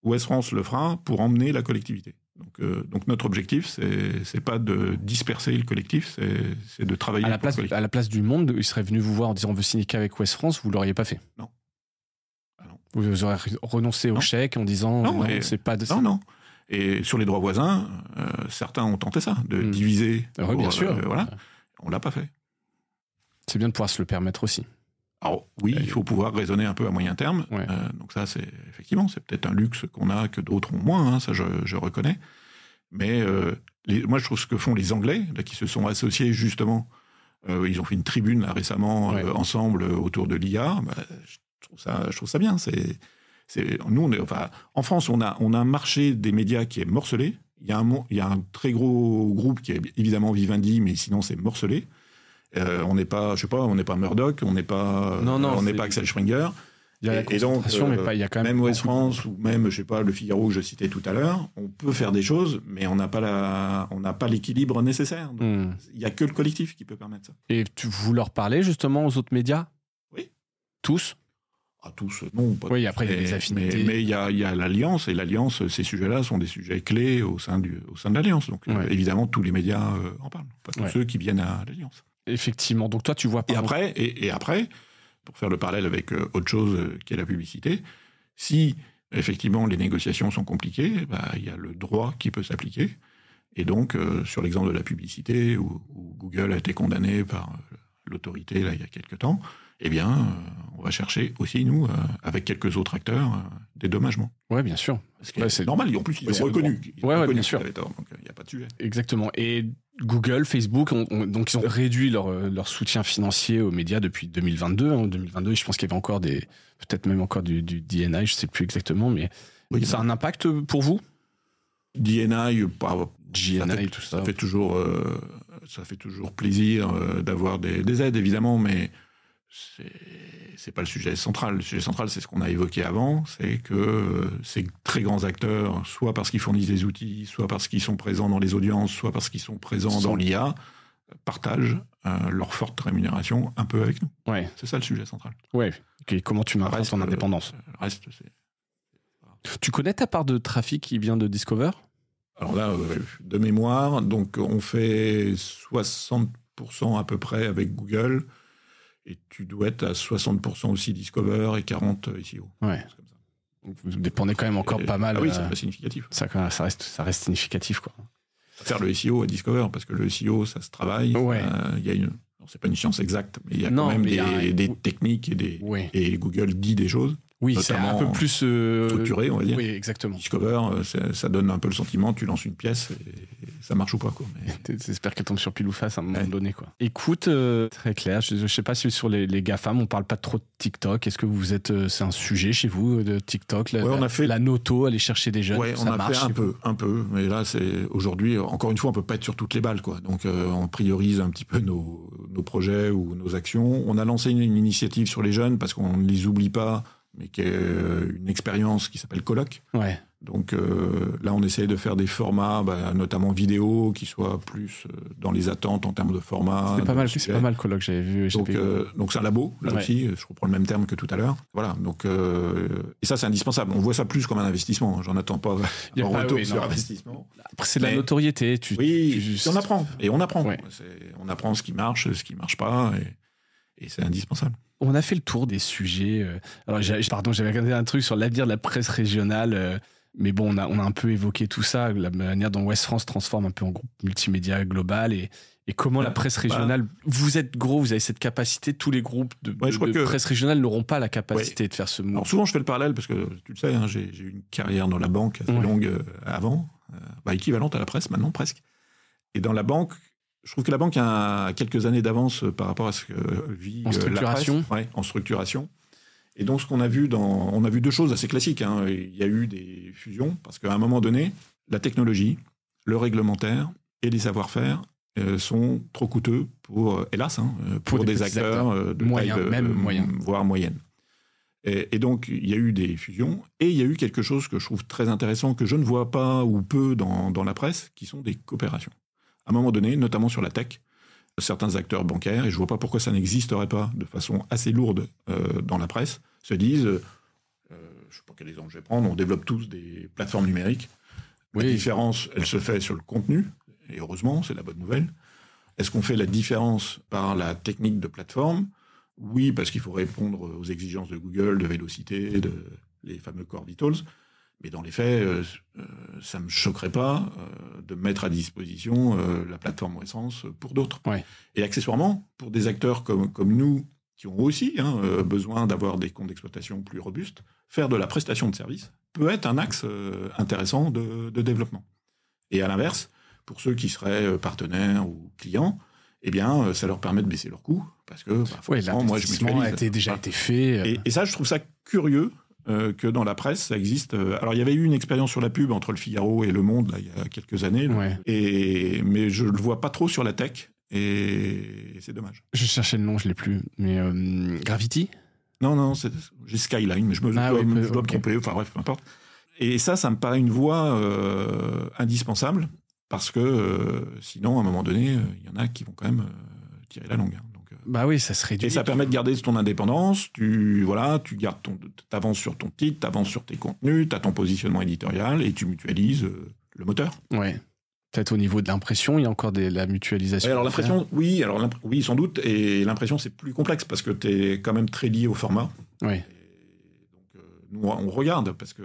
Ouest France le fera pour emmener la collectivité. Donc notre objectif, c'est pas de disperser le collectif, c'est de travailler pour le collectif. À la place du Monde, ils seraient venus vous voir en disant on veut signer qu'avec Ouest France, vous l'auriez pas fait? Non. Vous aurez renoncé au chèque en disant non, c'est pas de ça. Non. Et sur les droits voisins, certains ont tenté ça, de diviser. Oui, bien sûr. Voilà. On l'a pas fait. C'est bien de pouvoir se le permettre aussi. Alors oui, il faut pouvoir raisonner un peu à moyen terme. Ouais. Donc ça, c'est peut-être un luxe qu'on a que d'autres ont moins. Ça, je reconnais. Mais moi, je trouve ce que font les Anglais, là, qui se sont associés justement. Ils ont fait une tribune là, récemment ensemble autour de l'IA. Je trouve ça bien. Nous, en France, on a un marché des médias qui est morcelé. Il y a un très gros groupe qui est évidemment Vivendi, mais sinon c'est morcelé. On n'est pas, on n'est pas Murdoch, on n'est pas, on n'est pas Axel Springer. Il y a la concentration, mais il y a quand même Ouest France ou même, le Figaro que je citais tout à l'heure, on peut faire des choses, mais on n'a pas l'équilibre nécessaire. Il y a que le collectif qui peut permettre ça. Et vous leur parlez justement aux autres médias? Oui. Tous? Tous, non. Pas oui, après, il y a des affinités. Mais il y a l'Alliance, et l'Alliance, ces sujets-là sont des sujets clés au sein de l'Alliance. Donc, évidemment, tous les médias en parlent. Pas tous ceux qui viennent à l'Alliance. Effectivement. Donc, toi, tu vois pas. Et après, pour faire le parallèle avec autre chose qui est la publicité, si, effectivement, les négociations sont compliquées, il y a le droit qui peut s'appliquer. Et donc, sur l'exemple de la publicité, où Google a été condamné par l'autorité, là, il y a quelques temps, eh bien, on va chercher aussi, nous, avec quelques autres acteurs, des dommagements. Oui, bien sûr. Parce que c'est normal, en plus, ils ont reconnu. Oui, bien sûr. Donc, il n'y a pas de sujet. Exactement. Et Google, Facebook, donc ils ont réduit leur soutien financier aux médias depuis 2022. En 2022, je pense qu'il y avait encore peut-être même encore du DNI, je ne sais plus exactement, mais ça a un impact pour vous? DNI, tout ça. Ça fait toujours plaisir d'avoir des aides, évidemment, mais c'est pas le sujet central. Le sujet central, c'est ce qu'on a évoqué avant, c'est que ces très grands acteurs, soit parce qu'ils fournissent des outils, soit parce qu'ils sont présents dans les audiences, soit parce qu'ils sont présents dans l'IA, partagent leur forte rémunération un peu avec nous. Ouais. C'est ça le sujet central. Ouais. Okay. Comment tu maintiens ton indépendance? Le reste, Tu connais ta part de trafic qui vient de Discover? Alors là, de mémoire, donc on fait 60% à peu près avec Google. Et tu dois être à 60% aussi Discover et 40% SEO. Ouais. Comme ça. Vous dépendez quand même encore pas mal. Ah oui, c'est pas significatif. Ça reste significatif, quoi. Faire le SEO à Discover, parce que le SEO, ça se travaille. Ouais. C'est pas une science exacte, mais il y a quand même des techniques et Google dit des choses. Oui, c'est un peu plus structuré, on va dire. Oui, exactement. Discover, ça donne un peu le sentiment, tu lances une pièce et ça marche ou pas, quoi. J'espère qu'elle tombe sur pile ou face à un moment donné, quoi. Écoute, très clair. Je sais pas si sur les GAFAM, on parle pas trop de TikTok. Est-ce que vous êtes, c'est un sujet chez vous de TikTok, la noto, aller chercher des jeunes? Ouais, on a fait un peu, mais là, c'est aujourd'hui, encore une fois, on peut pas être sur toutes les balles, quoi. Donc, on priorise un petit peu nos projets ou nos actions. On a lancé une initiative sur les jeunes parce qu'on ne les oublie pas, mais qui est une expérience qui s'appelle Colloque. Ouais. Donc là, on essaie de faire des formats, notamment vidéo, qui soient plus dans les attentes en termes de format. C'est pas mal le colloque que j'avais vu. Donc c'est un labo, là aussi, je reprends le même terme que tout à l'heure. Voilà, donc, et ça c'est indispensable. On voit ça plus comme un investissement, j'en attends pas un retour sur investissement. Après c'est de la notoriété. On apprend, et on apprend. Ouais. On apprend ce qui marche pas, et c'est indispensable. On a fait le tour des sujets. Alors, j'avais regardé un truc sur l'avenir de la presse régionale. Mais bon, on a un peu évoqué tout ça, la manière dont Ouest France transforme un peu en groupe multimédia global et comment la presse régionale... Vous êtes gros, vous avez cette capacité, tous les groupes de presse régionale n'auront pas la capacité de faire ce move. Alors souvent, je fais le parallèle parce que, tu le sais, hein, j'ai eu une carrière dans la banque assez longue avant, équivalente à la presse maintenant presque. Et dans la banque, je trouve que la banque a quelques années d'avance par rapport à ce que vit la presse. En structuration. Et donc, on a vu deux choses assez classiques. Hein. Il y a eu des fusions, parce qu'à un moment donné, la technologie, le réglementaire et les savoir-faire sont trop coûteux pour, hélas, pour des acteurs de taille voire moyenne. Et donc, il y a eu des fusions, et il y a eu quelque chose que je trouve très intéressant, que je ne vois pas ou peu dans la presse, qui sont des coopérations. À un moment donné, notamment sur la tech, certains acteurs bancaires, et je ne vois pas pourquoi ça n'existerait pas de façon assez lourde dans la presse, se disent, je ne sais pas quel exemple je vais prendre, on développe tous des plateformes numériques. La différence, elle se fait sur le contenu, et heureusement, c'est la bonne nouvelle. Est-ce qu'on fait la différence par la technique de plateforme ? Oui, parce qu'il faut répondre aux exigences de Google, de vélocité, les fameux Core Vitals. Mais dans les faits, ça ne me choquerait pas de mettre à disposition la plateforme Essence pour d'autres. Ouais. Et accessoirement, pour des acteurs comme nous, qui ont aussi besoin d'avoir des comptes d'exploitation plus robustes, faire de la prestation de service peut être un axe intéressant de développement. Et à l'inverse, pour ceux qui seraient partenaires ou clients, eh bien, ça leur permet de baisser leurs coûts, parce que moi, je mutualise. Déjà été fait. Et ça, je trouve ça curieux, que dans la presse, ça existe. Alors, il y avait eu une expérience sur la pub entre le Figaro et Le Monde, là, il y a quelques années. Mais je ne le vois pas trop sur la tech, et c'est dommage. Je cherchais le nom, je ne l'ai plus. Mais Gravity ? Non, j'ai Skyline, mais je dois me tromper. Enfin bref, peu importe. Et ça me paraît une voie indispensable, parce que sinon, à un moment donné, il y en a qui vont quand même tirer la longue. Oui, ça se réduit. Et ça permet de garder ton indépendance. Tu gardes t'avances sur ton titre, t'avances sur tes contenus, t'as ton positionnement éditorial et tu mutualises le moteur. Ouais. Peut-être au niveau de l'impression, il y a encore la mutualisation. Et alors l'impression, oui, sans doute. Et l'impression, c'est plus complexe parce que t'es quand même très lié au format. Oui. Donc nous, on regarde parce que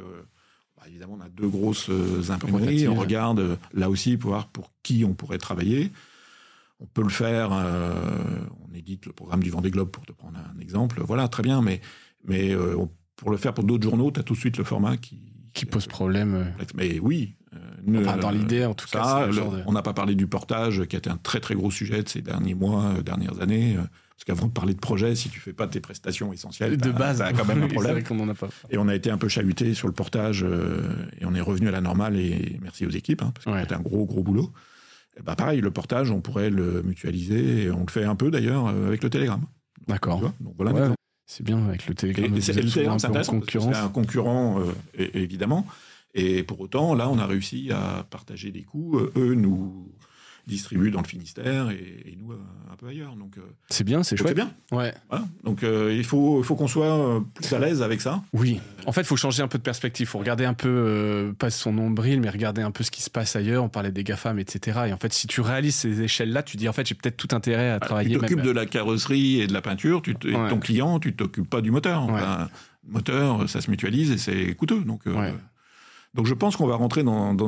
évidemment, on a 2 grosses imprimeries. On regarde là aussi pour voir pour qui on pourrait travailler. On peut le faire, on édite le programme du Vendée Globe pour te prendre un exemple, voilà, très bien, mais pour le faire pour d'autres journaux, tu as tout de suite le format qui pose problème. Mais oui. Dans l'idée, en tout cas, on n'a pas parlé du portage, qui a été un très très gros sujet de ces derniers mois, dernières années, parce qu'avant de parler de projet, si tu fais pas tes prestations essentielles, de base, t'as quand même un problème. C'est vrai qu'on en a pas. Et on a été un peu chahuté sur le portage, et on est revenu à la normale, et merci aux équipes, parce que c'était un gros boulot. Pareil, le portage, on pourrait le mutualiser, et on le fait un peu d'ailleurs avec le Telegram. D'accord. Donc voilà. C'est bien avec le Telegram. Et le Telegram, c'est intéressant, parce que c'est un concurrent, évidemment. Et pour autant, là, on a réussi à partager des coûts. Eux nous distribuent dans le Finistère et nous un peu ailleurs. Donc, c'est bien, c'est chouette. C'est bien. Ouais. Voilà. Donc il faut qu'on soit plus à l'aise avec ça. Oui. En fait, il faut changer un peu de perspective. Il faut regarder un peu, pas son nombril, mais regarder un peu ce qui se passe ailleurs. On parlait des GAFAM, etc. Et en fait, si tu réalises ces échelles-là, tu dis, en fait, j'ai peut-être tout intérêt à travailler. Tu t'occupes de la carrosserie et de la peinture, et ton client, tu t'occupes pas du moteur. Enfin, le moteur, ça se mutualise et c'est coûteux. Donc je pense qu'on va rentrer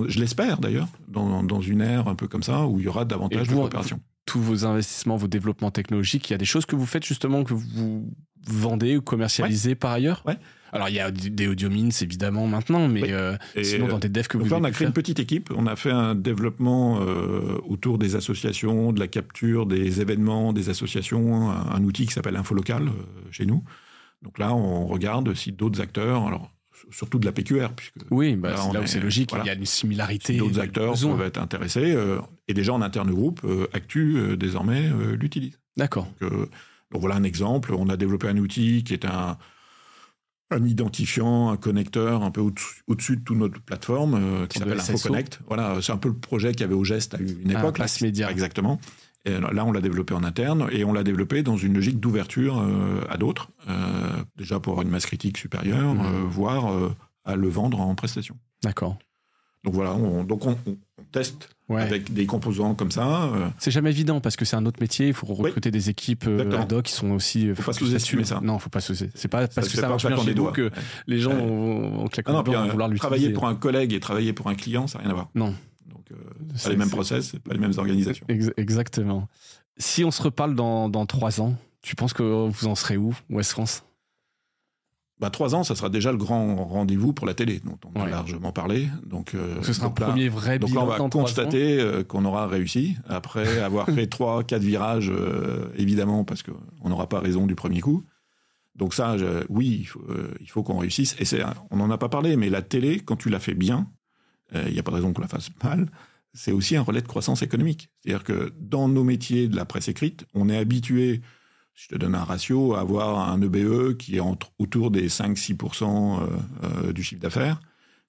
je l'espère d'ailleurs, dans une ère un peu comme ça, où il y aura davantage de coopération. Tous vos investissements, vos développements technologiques, il y a des choses que vous faites justement, que vous vendez ou commercialisez par ailleurs ? Ouais. Alors il y a des audiomins évidemment maintenant, mais sinon dans des devs que vous avez on a créé une petite équipe, on a fait un développement autour des associations, de la capture des événements, des associations, un outil qui s'appelle Infolocal chez nous. Donc là on regarde si d'autres acteurs... Alors, surtout de la PQR, puisque là où c'est logique, il y a une similarité. D'autres acteurs peuvent être intéressés, et déjà en interne groupe, Actu désormais l'utilise. D'accord. Donc voilà un exemple. On a développé un outil qui est un un identifiant, un connecteur un peu au-dessus de toute notre plateforme qui s'appelle InfoConnect. Voilà, c'est un peu le projet qu'il y avait au Geste à une époque. Mass Media. Exactement. Et là, on l'a développé en interne et on l'a développé dans une logique d'ouverture à d'autres, déjà pour avoir une masse critique supérieure, voire à le vendre en prestation. D'accord. Donc voilà, on teste avec des composants comme ça. C'est jamais évident parce que c'est un autre métier, il faut recruter des équipes ad hoc qui sont aussi... Faut pas sous-estimer ça. Non, faut pas sous-estimer. C'est pas parce que ça marche bien chez nous que les gens vont claquer des doigts, vouloir l'utiliser. Travailler pour un collègue et travailler pour un client, ça n'a rien à voir. Non. Donc, c'est pas les mêmes process, c'est pas les mêmes organisations. Exactement. Si on se reparle dans 3 ans, tu penses que vous en serez où, Ouest France ? 3 ans, ça sera déjà le grand rendez-vous pour la télé, dont on a largement parlé. Donc, ce sera un premier vrai bilan. Donc là, on va constater qu'on aura réussi, après avoir fait 3-4 virages, évidemment, parce qu'on n'aura pas raison du premier coup. Donc ça, oui, il faut qu'on réussisse. Et on n'en a pas parlé, mais la télé, quand tu la fais bien, il n'y a pas de raison qu'on la fasse mal, c'est aussi un relais de croissance économique. C'est-à-dire que dans nos métiers de la presse écrite, on est habitué... Je te donne un ratio, avoir un EBE qui est autour des 5-6% du chiffre d'affaires.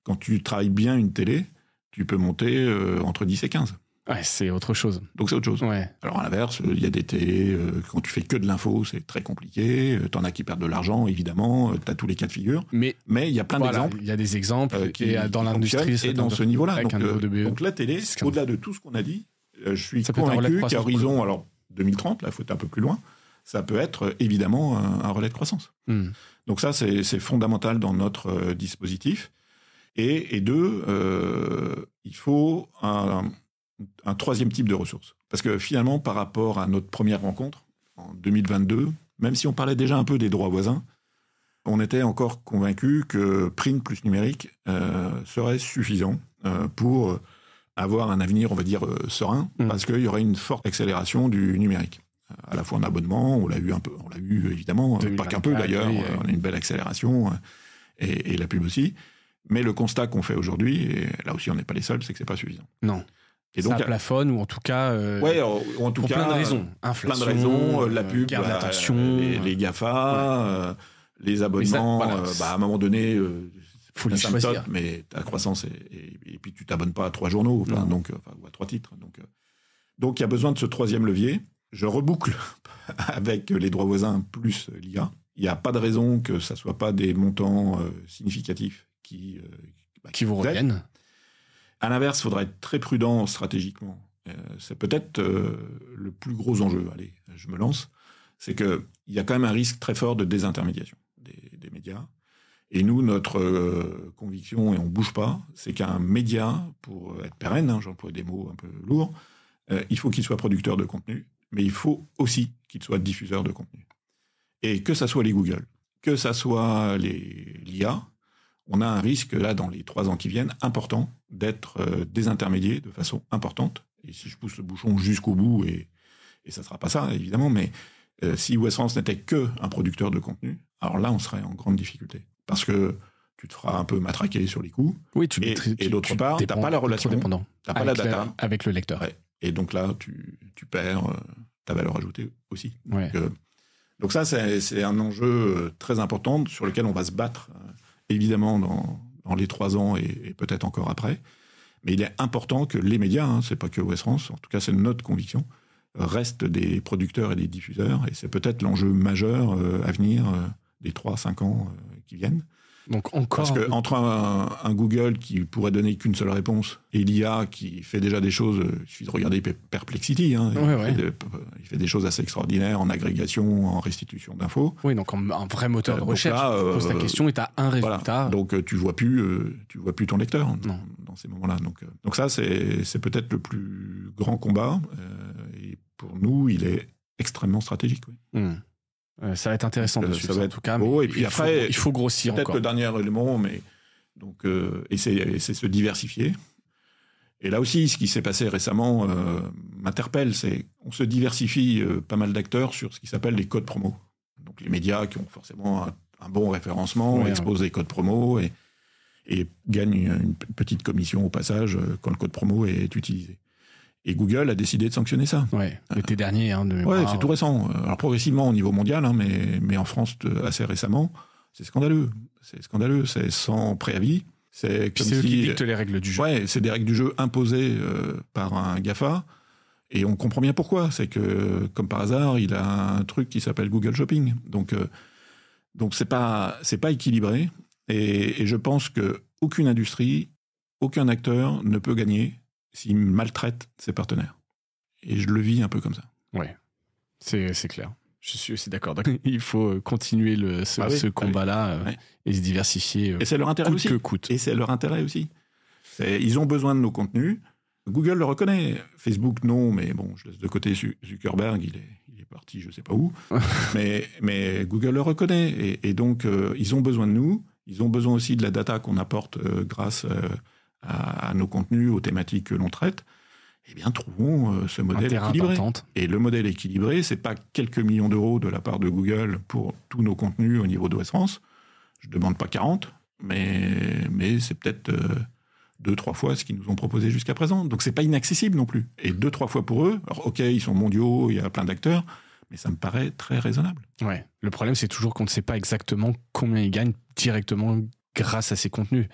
Quand tu travailles bien une télé, tu peux monter entre 10 et 15. Ouais, c'est autre chose. Donc c'est autre chose. Ouais. Alors à l'inverse, il y a des télés, quand tu fais que de l'info, c'est très compliqué. T'en as qui perdent de l'argent, évidemment. T'as tous les cas de figure. Mais il y a plein d'exemples. Il y a des exemples dans l'industrie. Et dans ce niveau-là. Donc la télé, au-delà de tout ce qu'on a dit, je suis convaincu qu'à horizon, alors 2030, là, il faut être un peu plus loin, ça peut être évidemment un relais de croissance. Donc ça, c'est fondamental dans notre dispositif. Et deux, il faut un troisième type de ressources. Parce que finalement, par rapport à notre première rencontre, en 2022, même si on parlait déjà un peu des droits voisins, on était encore convaincu que print plus numérique serait suffisant pour avoir un avenir, on va dire, serein, parce qu'il y aurait une forte accélération du numérique. À la fois en abonnement, on l'a eu évidemment, pas qu'un peu d'ailleurs, on a une belle accélération, et la pub aussi. Mais le constat qu'on fait aujourd'hui, et là aussi on n'est pas les seuls, c'est que c'est pas suffisant. Non. Et donc, ça plafonne, ou en tout cas... en tout cas, plein de raisons. Inflation, plein de raisons, la pub, les GAFA, les abonnements, à un moment donné... faut les choisir. Mais ta croissance, et puis tu t'abonnes pas à 3 journaux, ou à 3 titres. Donc il y a besoin de ce troisième levier. Je reboucle avec les droits voisins plus l'IA. Il n'y a pas de raison que ça ne soit pas des montants significatifs qui vous reviennent. À l'inverse, il faudra être très prudent stratégiquement. C'est peut-être le plus gros enjeu. Allez, je me lance. C'est qu'il y a quand même un risque très fort de désintermédiation des médias. Et nous, notre conviction, et on ne bouge pas, c'est qu'un média, pour être pérenne, j'emploie des mots un peu lourds, il faut qu'il soit producteur de contenu, mais il faut aussi qu'il soit diffuseur de contenu. Et que ça soit les Google, que ça soit l'IA, on a un risque, là, dans les 3 ans qui viennent, important, d'être désintermédié de façon importante. Et si je pousse le bouchon jusqu'au bout, et ça ne sera pas ça, évidemment, mais si Ouest France n'était qu'un producteur de contenu, alors là, on serait en grande difficulté. Parce que tu te feras un peu matraquer sur les coûts. Oui, et d'autre part, tu n'as pas la relation, tu n'as pas la data. Avec le lecteur. Ouais. Et donc là, tu perds ta valeur ajoutée aussi. Ouais. Donc ça, c'est un enjeu très important sur lequel on va se battre, évidemment, dans les 3 ans et peut-être encore après. Mais il est important que les médias, c'est pas que Ouest France, en tout cas c'est notre conviction, restent des producteurs et des diffuseurs. Et c'est peut-être l'enjeu majeur à venir des 3-5 ans qui viennent. Donc encore... Parce qu'entre un Google qui pourrait donner qu'une seule réponse et l'IA qui fait déjà des choses, il suffit de regarder Perplexity, il fait des choses assez extraordinaires en agrégation, en restitution d'infos. Oui, donc un vrai moteur de recherche. Là, tu poses ta question et tu as un résultat. Voilà. Donc tu vois plus ton lecteur dans ces moments-là. Donc ça, c'est peut-être le plus grand combat. Et pour nous, il est extrêmement stratégique. Oui. Ça va être intéressant de suivre, en tout cas. Et puis après, il faut grossir peut-être encore. Le dernier élément, mais donc c'est se diversifier. Et là aussi, ce qui s'est passé récemment m'interpelle, c'est on se diversifie pas mal d'acteurs sur ce qui s'appelle les codes promo. Donc les médias qui ont forcément un bon référencement exposent des codes promo et gagnent une petite commission au passage quand le code promo est utilisé. Et Google a décidé de sanctionner ça. Ouais, l'été dernier. C'est tout récent. Alors progressivement au niveau mondial, mais en France assez récemment. C'est scandaleux. C'est sans préavis. C'est comme eux qui dictent les règles du jeu. Ouais, c'est des règles du jeu imposées par un GAFA. Et on comprend bien pourquoi. C'est que, comme par hasard, il a un truc qui s'appelle Google Shopping. Donc c'est pas équilibré. Et je pense qu'aucune industrie, aucun acteur ne peut gagner s'il maltraite ses partenaires. Et je le vis un peu comme ça. Ouais, c'est clair. Je suis aussi d'accord. Il faut continuer ce combat-là et se diversifier. Et c'est leur intérêt aussi. Et c'est leur intérêt aussi. Ils ont besoin de nos contenus. Google le reconnaît. Facebook, non, mais bon, je laisse de côté Zuckerberg, il est parti je ne sais pas où. mais Google le reconnaît. Et donc, ils ont besoin de nous. Ils ont besoin aussi de la data qu'on apporte grâce à nos contenus, aux thématiques que l'on traite. Eh bien, trouvons ce modèle équilibré. Et le modèle équilibré, c'est pas quelques millions d'euros de la part de Google pour tous nos contenus au niveau d'OS France. Je ne demande pas 40, mais c'est peut-être 2-3 fois ce qu'ils nous ont proposé jusqu'à présent. Donc, c'est pas inaccessible non plus. Et 2-3 fois pour eux. Alors, OK, ils sont mondiaux, il y a plein d'acteurs, mais ça me paraît très raisonnable. Ouais. Le problème, c'est toujours qu'on ne sait pas exactement combien ils gagnent directement grâce à ces contenus.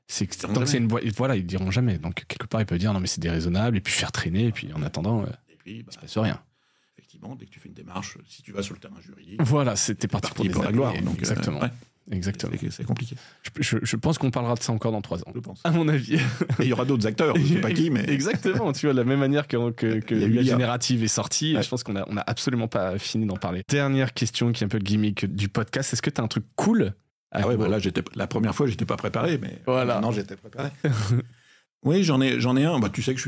C'est que tant que c'est une boîte, voilà, ils diront jamais. Donc quelque part, ils peuvent dire non mais c'est déraisonnable et puis faire traîner et puis en attendant, il se passe rien. Effectivement, dès que tu fais une démarche, si tu vas sur le terrain juridique, voilà, c'était parti pour la gloire. Donc exactement. Exactement. C'est compliqué. Je pense qu'on parlera de ça encore dans 3 ans. Je pense. À mon avis. Et il y aura d'autres acteurs, je ne sais pas qui, mais exactement. Tu vois, de la même manière que l'IA générative est sortie, je pense qu'on a absolument pas fini d'en parler. Dernière question qui est un peu le gimmick du podcast. Est-ce que tu as un truc cool? Ah ouais, là, la première fois, j'étais pas préparé, mais voilà. Maintenant, j'étais préparé. Oui, j'en ai un. Bah, tu sais que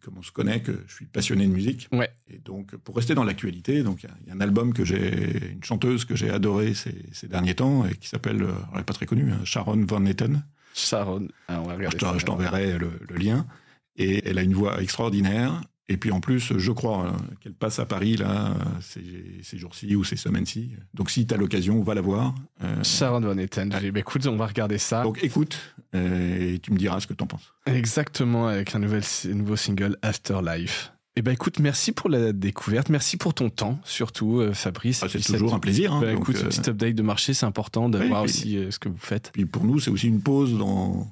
comme on se connaît, que je suis passionné de musique. Ouais. Et donc, pour rester dans l'actualité, donc il y a un album une chanteuse que j'ai adorée ces derniers temps, et qui s'appelle, elle n'est pas très connue, Sharon Van Etten. Sharon, on va regarder. Je t'enverrai le lien. Et elle a une voix extraordinaire. Et puis en plus, je crois qu'elle passe à Paris là, ces jours-ci ou ces semaines-ci. Donc si tu as l'occasion, va la voir. Sharon Van Etten. Écoute, on va regarder ça. Donc écoute, et tu me diras ce que tu en penses. Exactement, avec un nouveau single, Afterlife. Eh ben écoute, merci pour la découverte, merci pour ton temps, surtout Fabrice. C'est toujours un plaisir. Hein, écoute, ce petit update de marché, c'est important de voir aussi ce que vous faites. Puis pour nous, c'est aussi une pause dans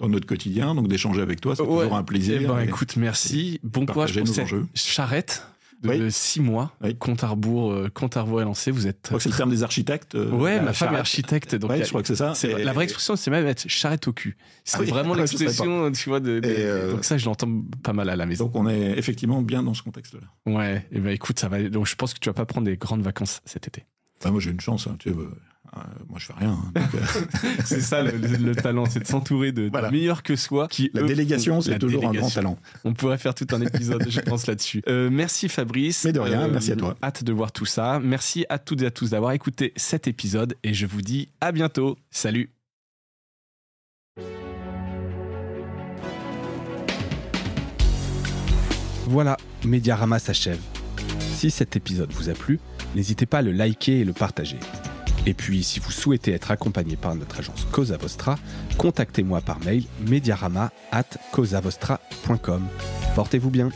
notre quotidien, donc d'échanger avec toi, c'est toujours un plaisir. Eh ben, écoute, merci. Bon courage pour cette charrette de 6 mois. Compte à rebours est lancé. Vous êtes. Je crois que c'est le terme des architectes. Ma femme est architecte. Donc je crois que c'est ça. La vraie expression, c'est même être charrette au cul. C'est vraiment l'expression, tu vois. Donc ça, je l'entends pas mal à la maison. Donc on est effectivement bien dans ce contexte-là. Ouais. Et ben écoute, ça va. Donc je pense que tu vas pas prendre des grandes vacances cet été. Moi, j'ai une chance. Hein, tu sais, moi, je fais rien. Hein, donc, c'est ça le talent, c'est de s'entourer de meilleurs que soi. La délégation, c'est toujours un grand talent. On pourrait faire tout un épisode, je pense, là-dessus. Merci Fabrice. Mais de rien, merci à toi. Hâte de voir tout ça. Merci à toutes et à tous d'avoir écouté cet épisode et je vous dis à bientôt. Salut. Voilà, Mediarama s'achève. Si cet épisode vous a plu, n'hésitez pas à le liker et le partager. Et puis, si vous souhaitez être accompagné par notre agence Cosa Vostra, contactez-moi par mail mediarama@cosavostra.com. Portez-vous bien.